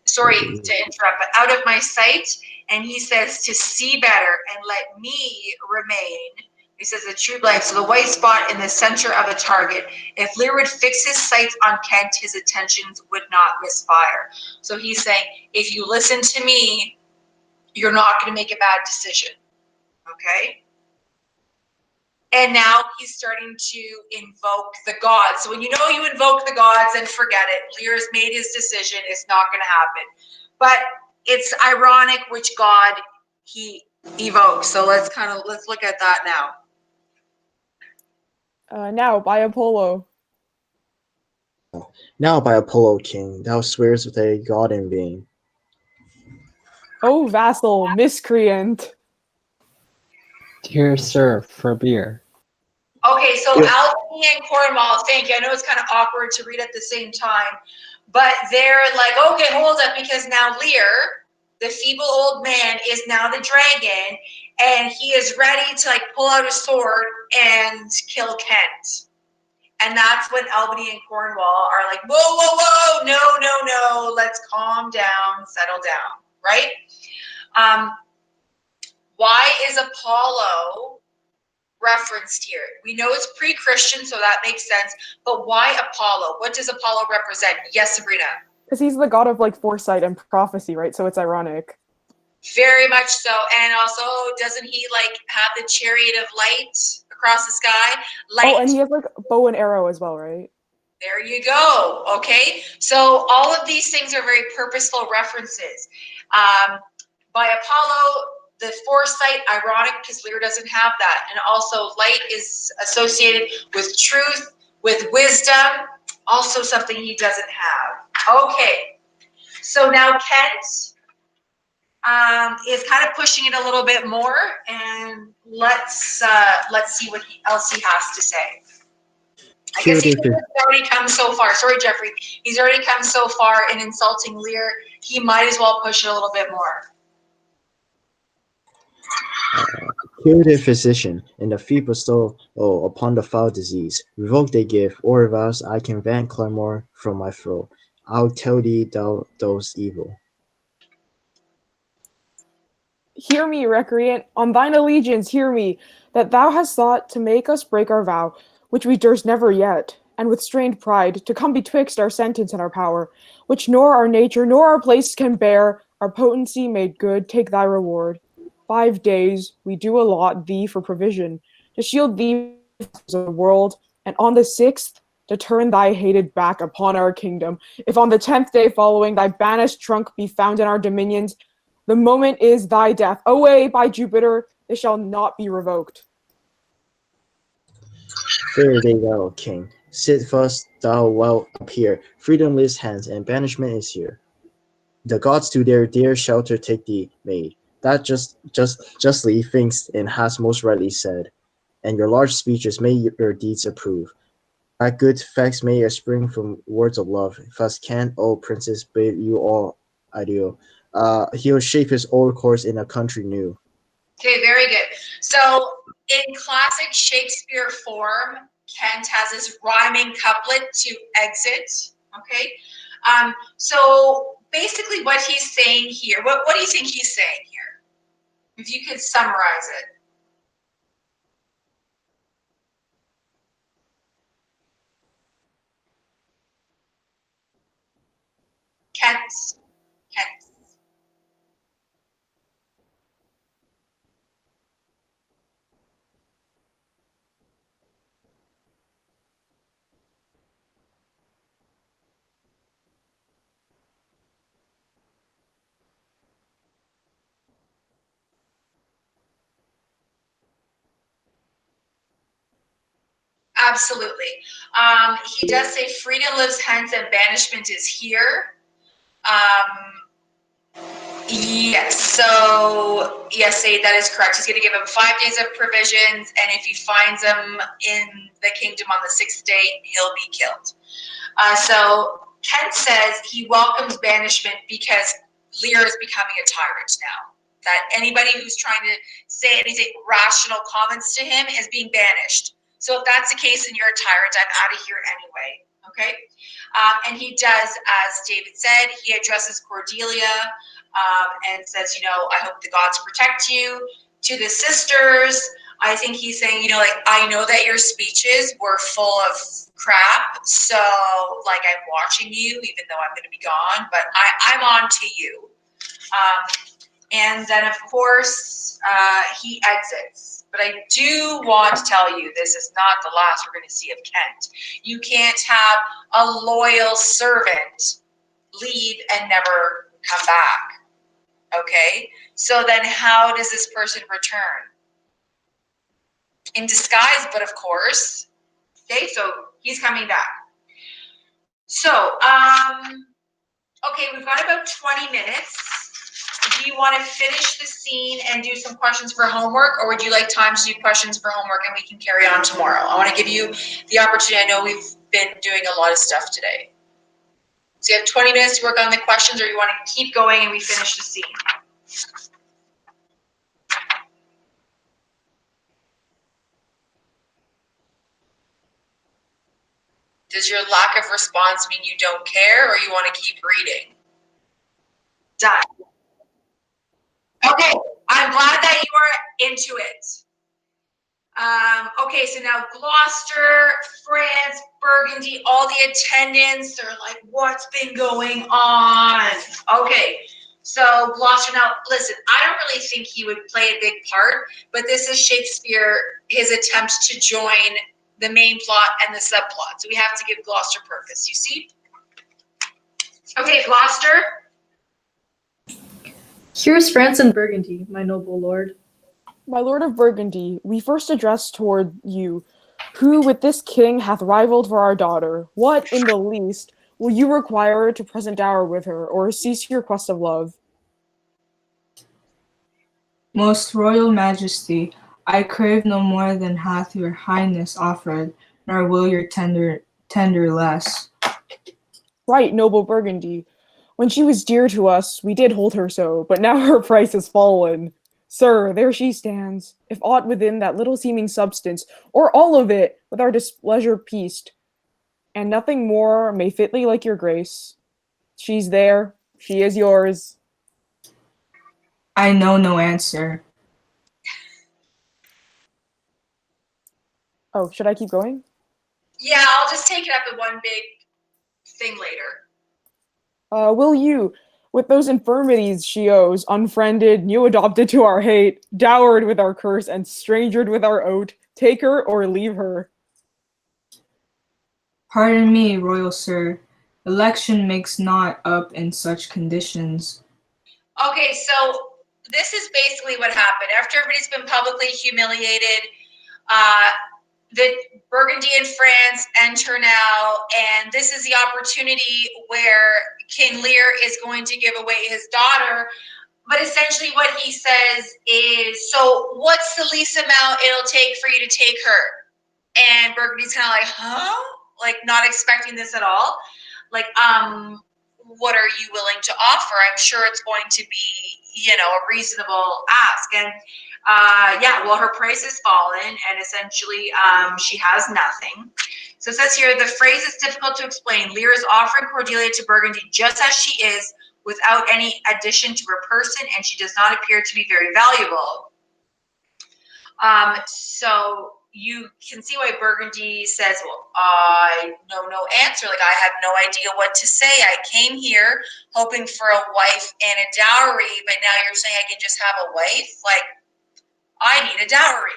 sorry to interrupt, but out of my sight, and he says to see better and let me remain. He says the true blank, so the white spot in the center of a target. If Lear would fix his sights on Kent, his attentions would not misfire. So he's saying, if you listen to me, you're not going to make a bad decision. Okay? And now he's starting to invoke the gods. So when you know you invoke the gods, then forget it. Lear's made his decision. It's not going to happen. But it's ironic which god he evokes. So let's look at that now. Now, by Apollo. Now by Apollo, king, thou swears thy god in vain. O vassal, miscreant. Dear sir, for beer. Okay, so Yeah. Albany and Cornwall, thank you. I know it's kind of awkward to read at the same time, but they're like, okay, hold up, because now Lear, the feeble old man, is now the dragon, and he is ready to like pull out a sword and kill Kent. And that's when Albany and Cornwall are like, whoa, whoa, whoa, no, no, no, let's calm down, settle down, right? Why is Apollo referenced here? We know it's pre-Christian, so that makes sense. But why Apollo? What does Apollo represent? Yes, Sabrina. Because he's the god of like foresight and prophecy, right? So it's ironic. Very much so. And also, doesn't he like have the chariot of light across the sky? Oh, and Light. he has like bow and arrow as well, right? There you go. Okay. So all of these things are very purposeful references. By Apollo, the foresight, ironic because Lear doesn't have that. And also, light is associated with truth, with wisdom, also something he doesn't have. Okay. So now Kent is kind of pushing it a little bit more, and let's see what else he has to say. I guess he's Curative, already come so far. Sorry, Jeffrey. He's already come so far in insulting Lear. He might as well push it a little bit more. uh, curative physician, in the fee bestow upon the foul disease, revoke they give, or else I can van claymore from my throat. I'll tell thee thou dost evil. Hear me, recreant, on thine allegiance hear me, that thou hast thought to make us break our vow, which we durst never yet, and with strained pride, to come betwixt our sentence and our power, which nor our nature nor our place can bear, our potency made good, take thy reward. 5 days we do allot thee for provision, to shield thee from the world, and on the 6th to turn thy hated back upon our kingdom. If on the 10th day following thy banished trunk be found in our dominions, the moment is thy death. Away, by Jupiter, it shall not be revoked. Fare thee well, king. Sit thus thou wilt appear. Freedom lifts hands, and banishment is here. The gods to their dear shelter take thee, maid. That justly thinks and has most rightly said, and your large speeches may your deeds approve. That good facts may spring from words of love. Thus can, O princess, bid you all adieu. He'll shape his old course in a country new. Okay, very good. So in classic Shakespeare form, Kent has this rhyming couplet to exit. Okay. So basically what he's saying here, what do you think he's saying here? If you could summarize it. Kent. Kent. Absolutely. He does say freedom lives hence and banishment is here. Yes, so yes, say that is correct. He's going to give him 5 days of provisions, and if he finds them in the kingdom on the 6th day, he'll be killed. So Kent says he welcomes banishment because Lear is becoming a tyrant now. That anybody who's trying to say anything rational comments to him is being banished. So if that's the case and you're a tyrant, I'm out of here anyway. Okay? And he does, as David said, he addresses Cordelia and says, I hope the gods protect you. To the sisters, I think he's saying, like, I know that your speeches were full of crap, so like I'm watching you, even though I'm going to be gone, but I'm on to you. And then, of course, he exits. But I do want to tell you, this is not the last we're going to see of Kent. You can't have a loyal servant leave and never come back. Okay? So then how does this person return? In disguise, but of course. Okay, so he's coming back. So, okay, we've got about 20 minutes. Do you want to finish the scene and do some questions for homework, or would you like time to do questions for homework and we can carry on tomorrow? I want to give you the opportunity. I know we've been doing a lot of stuff today. So you have 20 minutes to work on the questions, or you want to keep going and we finish the scene? Does your lack of response mean you don't care, or you want to keep reading? Done. Okay, I'm glad that you are into it. Okay, so now Gloucester, France, Burgundy, all the attendants, they're like, what's been going on? Okay, So Gloucester, now listen, I don't really think he would play a big part, but this is Shakespeare, his attempt to join the main plot and the subplot. So we have to give Gloucester purpose, you see? Okay, Gloucester. Here's France and Burgundy, my noble lord. My lord of Burgundy, we first address toward you, who with this king hath rivaled for our daughter. What, in the least, will you require to present dower with her, or cease your quest of love? Most royal majesty, I crave no more than hath your highness offered, nor will your tender less. Right, noble Burgundy. When she was dear to us, we did hold her so, but now her price has fallen. Sir, there she stands, if aught within that little seeming substance, or all of it, with our displeasure pieced, and nothing more may fitly like your grace. She's there, she is yours. I know no answer. Oh, should I keep going? Yeah, I'll just take it up in one big thing later. Will you, with those infirmities she owes, unfriended, new adopted to our hate, dowered with our curse, and strangered with our oath, take her or leave her? Pardon me, royal sir. Election makes not up in such conditions. Okay, so this is basically what happened. After everybody's been publicly humiliated, uh, the Burgundy and France enter now, and this is the opportunity where King Lear is going to give away his daughter. But essentially, what he says is, "So, what's the least amount it'll take for you to take her?" And Burgundy's kind of like, "Huh?" Like, not expecting this at all. Like, what are you willing to offer? I'm sure it's going to be, a reasonable ask. And yeah, well, her price has fallen, and essentially, she has nothing. So it says here, the phrase is difficult to explain. Lear is offering Cordelia to Burgundy just as she is, without any addition to her person, and she does not appear to be very valuable. So you can see why Burgundy says, well, I know no answer. Like, I have no idea what to say. I came here hoping for a wife and a dowry, but now you're saying I can just have a wife? Like, I need a dowry.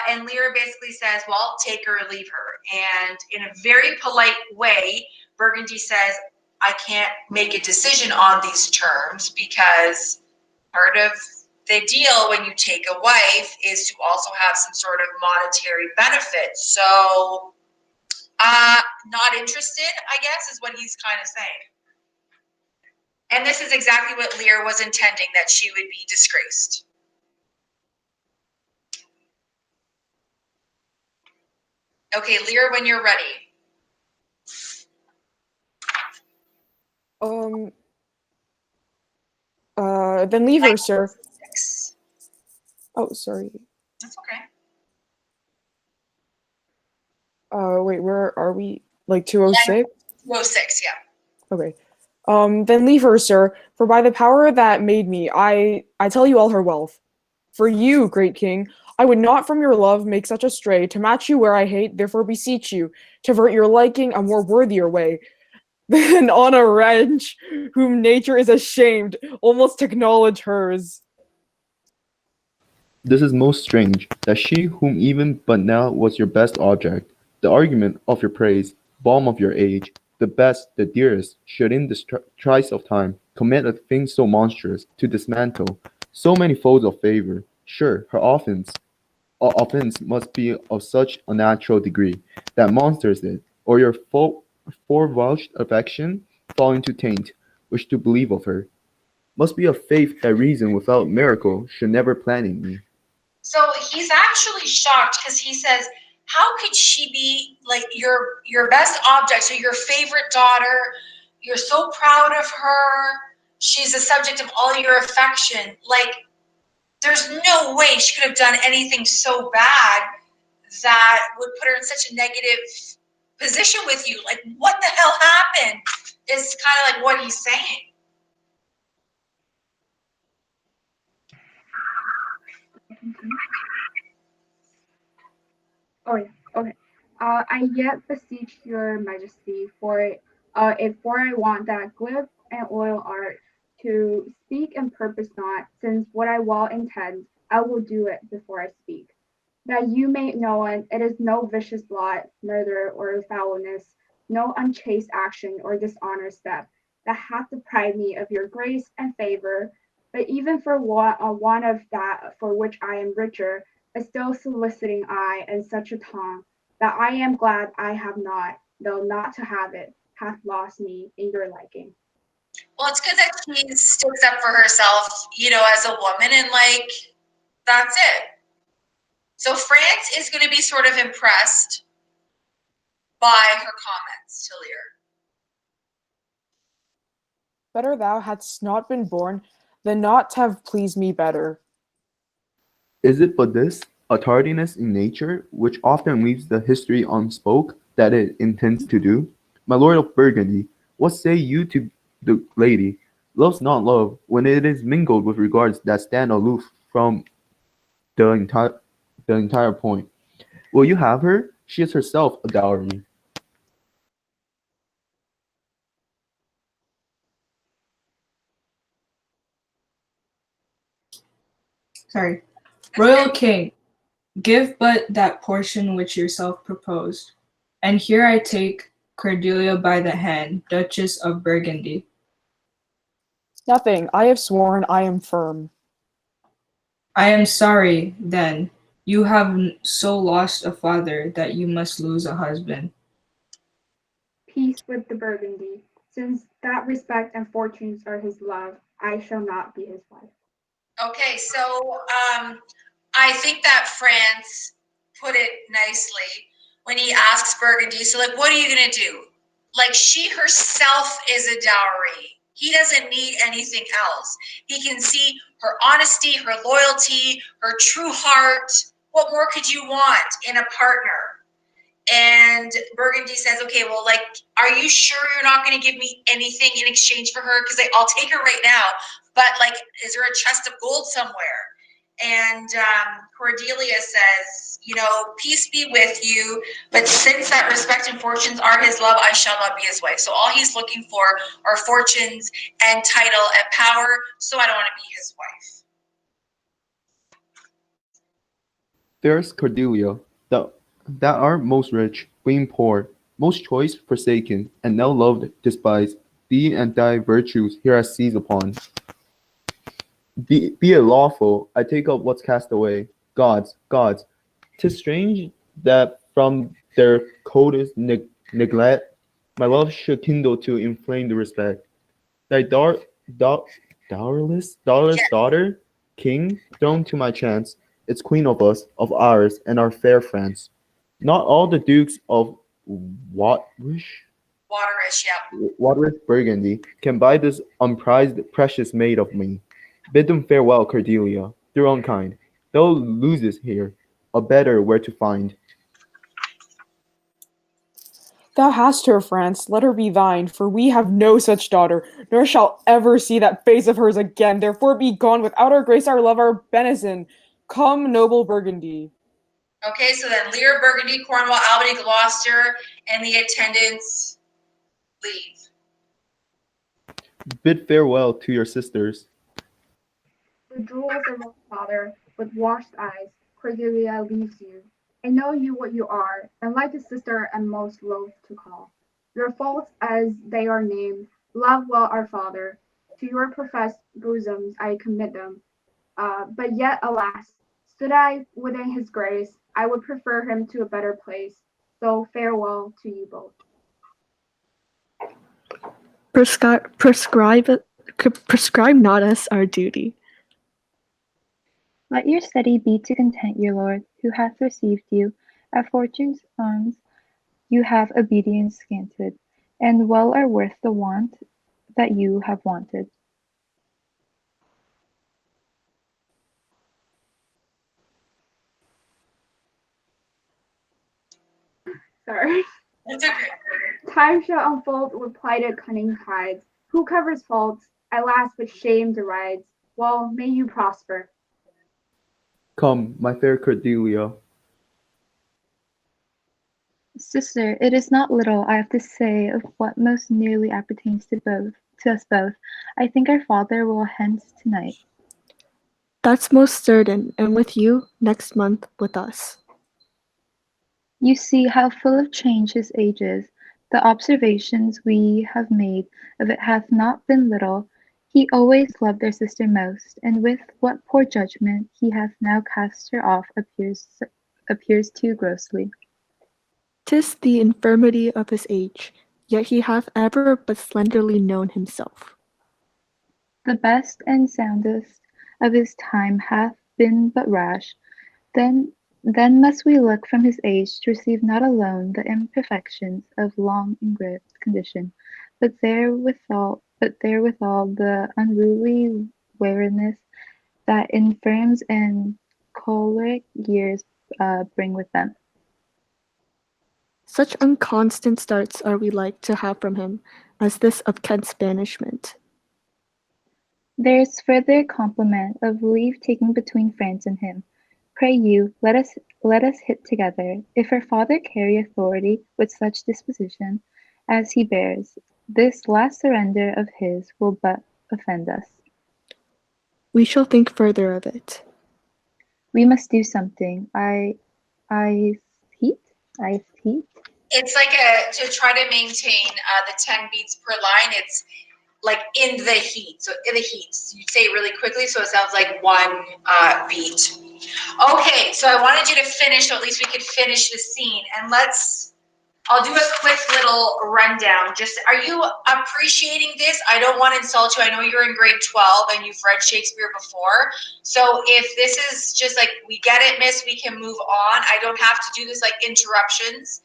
And Lear basically says, well, take her or leave her. And in a very polite way, Burgundy says, I can't make a decision on these terms because part of the deal when you take a wife is to also have some sort of monetary benefit. So, not interested, I guess, is what he's kind of saying. And this is exactly what Lear was intending, that she would be disgraced. Okay, Lear, when you're ready. Then leave her, sir. 6. Oh, sorry. That's okay. Wait, where are we? Like 206? 206, yeah. Okay. Then leave her, sir, for by the power that made me, I tell you all her wealth. For you, great king, I would not from your love make such a stray, to match you where I hate, therefore beseech you, to vert your liking a more worthier way, than on a wretch whom nature is ashamed, almost to acknowledge hers. This is most strange, that she whom even but now was your best object, the argument of your praise, balm of your age, the best, the dearest, should in this trice of time commit a thing so monstrous, to dismantle so many folds of favour. Sure, her offence must be of such a natural degree, that monsters it, or your forevouched affection, falling to taint, wish to believe of her. Must be a faith that reason without miracle should never plant in me. So he's actually shocked because he says, how could she be like your best object, so your favorite daughter? You're so proud of her. She's the subject of all your affection. Like, there's no way she could have done anything so bad that would put her in such a negative position with you. Like, what the hell happened? Is kind of like what he's saying. Oh yeah, okay. I yet beseech your majesty for I want that glib and oil art to speak and purpose not, since what I will intend, I will do it before I speak. That you may know it is no vicious blot, murder, or foulness, no unchaste action or dishonest step, that hath deprived me of your grace and favor, but even for one of that for which I am richer, a still soliciting eye and such a tongue, that I am glad I have not, though not to have it, hath lost me in your liking. Well, it's good that she sticks up for herself, as a woman, and like that's it. So France is going to be sort of impressed by her comments to Lear. Better thou hadst not been born than not to have pleased me better. Is it but this, a tardiness in nature, which often leaves the history unspoke that it intends to do? My lord of Burgundy, what say you to the lady? Love's not love, when it is mingled with regards that stand aloof from the entire point. Will you have her? She is herself a dowry. Sorry. Royal King, give but that portion which yourself proposed. And here I take Cordelia by the hand, Duchess of Burgundy. Nothing. I have sworn I am firm. I am sorry, then, you have so lost a father that you must lose a husband. Peace with the Burgundy, since that respect and fortunes are his love, I shall not be his wife. Okay, so I think that France put it nicely when he asks Burgundy, so like, what are you gonna do? Like, she herself is a dowry. He doesn't need anything else. He can see her honesty, her loyalty, her true heart. What more could you want in a partner? And Burgundy says, okay, well, like, are you sure you're not going to give me anything in exchange for her? Because I'll take her right now. But, like, is there a chest of gold somewhere? And Cordelia says, peace be with you. But since that respect and fortunes are his love, I shall not be his wife. So all he's looking for are fortunes and title and power. So I don't want to be his wife. Fairest Cordelia, that art most rich, being poor, most choice forsaken, and now loved, despised, thee and thy virtues here I seize upon. Be it lawful, I take up what's cast away. Gods, gods, 'tis strange that from their coldest neglect, my love should kindle to inflame the respect. Thy da- dowerless daughter, king, thrown to my chance, is queen of us, of ours, and our fair France. Not all the dukes of Waterish, Waterish, yeah. Waterish Burgundy can buy this unprized precious maid of me. Bid them farewell, Cordelia, their own kind. Thou losest here, a better where to find. Thou hast her, France, let her be thine, for we have no such daughter, nor shall ever see that face of hers again. Therefore be gone, without our grace, our love, our benison. Come, noble Burgundy. Okay, so then Lear, Burgundy, Cornwall, Albany, Gloucester, and the attendants leave. Bid farewell to your sisters. The jewels of my father, with washed eyes, Cordelia leaves you. I know you what you are, and like a sister am most loath to call. Your faults as they are named, love well our father. To your professed bosoms I commit them. But yet, alas, stood I within his grace, I would prefer him to a better place. So farewell to you both. Prescribe not us our duty. Let your study be to content your Lord, who hath received you. At fortune's arms you have obedience scanted, and well are worth the want that you have wanted. Sorry. It's okay. Time shall unfold with plighted cunning tides. Who covers faults, at last with shame derides. Well, may you prosper. Come, my fair Cordelia. Sister, it is not little I have to say of what most nearly appertains to both, to us both. I think our father will hence tonight. That's most certain, and with you, next month with us. You see how full of change his age is. The observations we have made of it hath not been little. He always loved our sister most, and with what poor judgment he hath now cast her off appears too grossly. 'Tis the infirmity of his age, yet he hath ever but slenderly known himself. The best and soundest of his time hath been but rash. Then then must we look from his age to receive not alone the imperfections of long engraved condition, but therewithal the unruly weariness that infirms and choleric years bring with them. Such unconstant starts are we like to have from him, as this of Kent's banishment. There is further compliment of leave taking between France and him. Pray you, let us hit together. If our father carry authority with such disposition as he bears, this last surrender of his will but offend us. We shall think further of it. We must do something. I heat? I heat? It's like to try to maintain the 10 beats per line. It's like in the heat. So in the heat, you say it really quickly, so it sounds like one beat. Okay, so I wanted you to finish, so at least we could finish the scene. And I'll do a quick little rundown. Just, are you appreciating this? I don't want to insult you. I know you're in grade 12 and you've read Shakespeare before. So if this is just like, we get it, miss, we can move on. I don't have to do this like interruptions.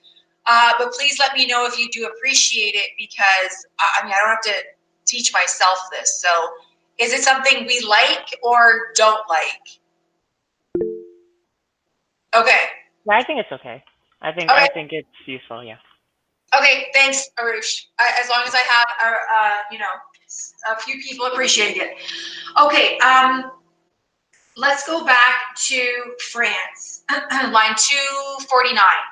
But please let me know if you do appreciate it, because I mean, I don't have to teach myself this. So is it something we like or don't like? Okay. Yeah, I think it's okay. I think it's useful. Yeah. Okay, thanks, Arush. As long as I have, a few people appreciating it. Okay, let's go back to France, line 249.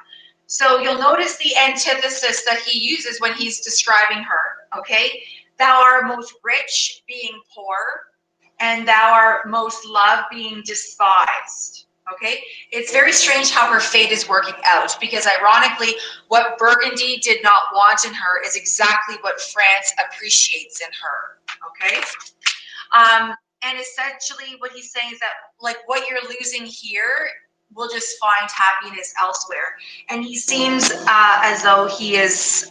So you'll notice the antithesis that he uses when he's describing her, okay? Thou art most rich, being poor, and thou art most loved, being despised. Okay, it's very strange how her fate is working out, because ironically, what Burgundy did not want in her is exactly what France appreciates in her. Okay, and essentially what he's saying is that, like, what you're losing here will just find happiness elsewhere. And he seems as though he is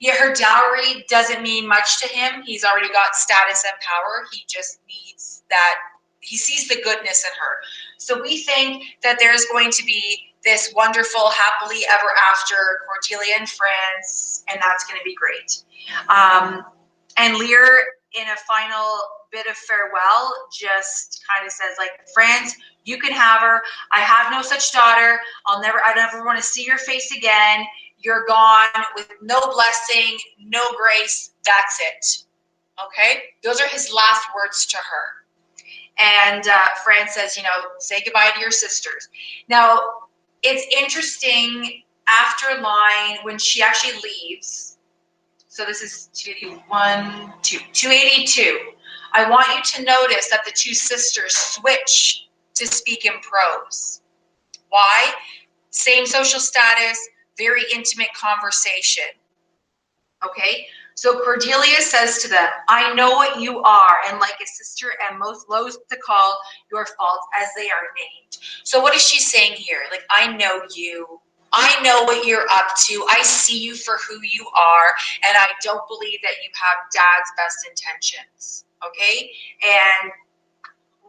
yeah, her dowry doesn't mean much to him. He's already got status and power. He just needs that. He sees the goodness in her. So we think that there's going to be this wonderful, happily ever after Cordelia and France, and that's going to be great. And Lear, in a final bit of farewell, just kind of says, like, France, you can have her. I have no such daughter. I never want to see your face again. You're gone with no blessing, no grace. That's it. Okay? Those are his last words to her. And Fran says, say goodbye to your sisters. Now, it's interesting, after line, when she actually leaves, so this is 282. I want you to notice that the two sisters switch to speak in prose. Why? Same social status, very intimate conversation. Okay, so Cordelia says to them, I know what you are, and like a sister am most loath to call your faults as they are named. So what is she saying here? Like, I know you. I know what you're up to. I see you for who you are, and I don't believe that you have Dad's best intentions. Okay, and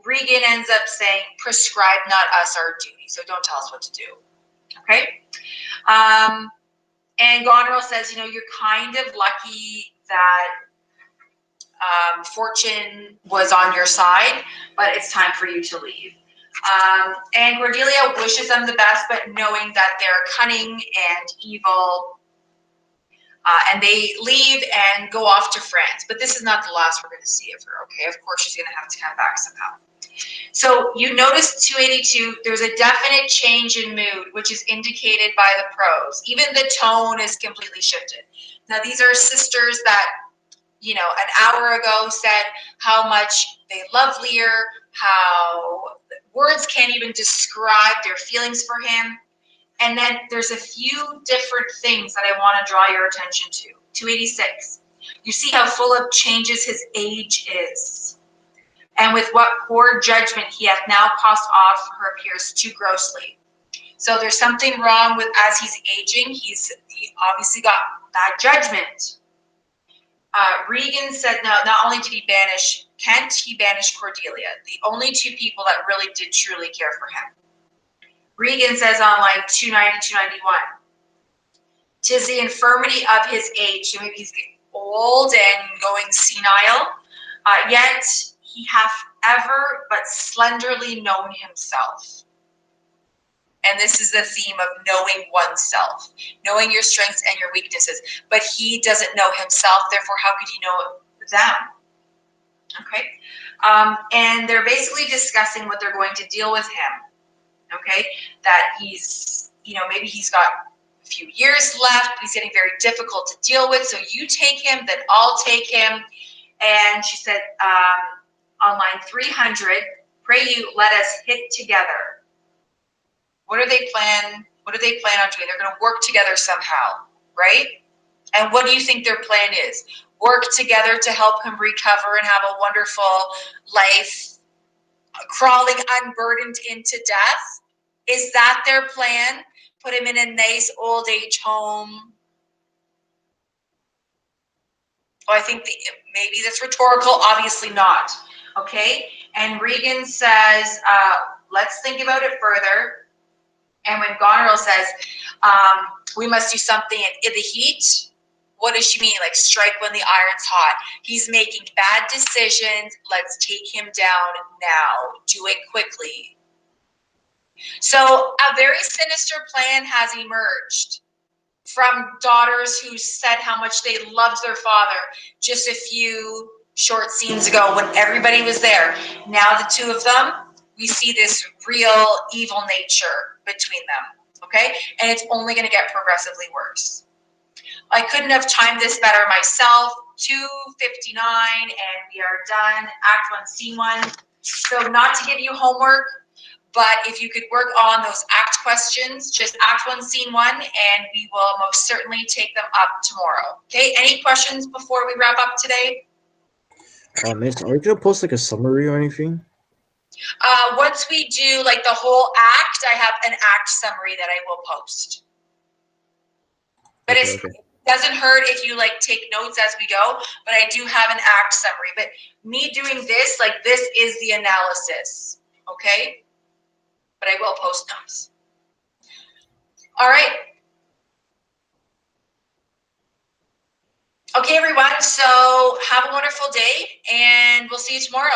Regan ends up saying, prescribe not us our duty, so don't tell us what to do. Okay. And Goneril says, you're kind of lucky that fortune was on your side, but it's time for you to leave. And Cordelia wishes them the best, but knowing that they're cunning and evil, and they leave and go off to France. But this is not the last we're going to see of her, okay? Of course, she's going to have to come back somehow. So you notice 282, there's a definite change in mood, which is indicated by the prose. Even the tone is completely shifted. Now, these are sisters that an hour ago said how much they love Lear, how words can't even describe their feelings for him. And then there's a few different things that I want to draw your attention to. 286. You see how full of changes his age is, and with what poor judgment he hath now cast off her appears too grossly. So there's something wrong with, as he's aging, he obviously got bad judgment. Regan said no, not only did he banish Kent, he banished Cordelia, the only two people that really did truly care for him. Regan says on line 290, 291, "'Tis the infirmity of his age," so maybe he's getting old and going senile, "yet he hath ever but slenderly known himself." And this is the theme of knowing oneself, knowing your strengths and your weaknesses. But he doesn't know himself, therefore how could he know them? Okay, and they're basically discussing what they're going to deal with him. Okay, that he's, maybe he's got a few years left, but he's getting very difficult to deal with. So you take him, then I'll take him. And she said, on line 300, "Pray you, let us hit together." What do they plan on doing? They're going to work together somehow, right? And what do you think their plan is? Work together to help him recover and have a wonderful life, crawling unburdened into death? Is that their plan? Put him in a nice old age home? Well, I think maybe that's rhetorical. Obviously not. Okay? And Regan says, let's think about it further. And when Goneril says, we must do something in the heat, what does she mean? Like strike when the iron's hot. He's making bad decisions. Let's take him down now. Do it quickly. So a very sinister plan has emerged from daughters who said how much they loved their father just a few short scenes ago when everybody was there. Now the two of them, we see this real evil nature between them, okay? And it's only going to get progressively worse. I couldn't have timed this better myself. 2:59, and we are done. Act 1, Scene 1. So not to give you homework, but if you could work on those act questions, just Act 1, Scene 1, and we will most certainly take them up tomorrow. Okay, any questions before we wrap up today? Miss, are you gonna post like a summary or anything? Once we do like the whole act, I have an act summary that I will post. But Okay, it okay. doesn't hurt if you like take notes as we go, but I do have an act summary. But me doing this, like this is the analysis, okay? But I will post notes. All right. Okay, everyone, so have a wonderful day, and we'll see you tomorrow.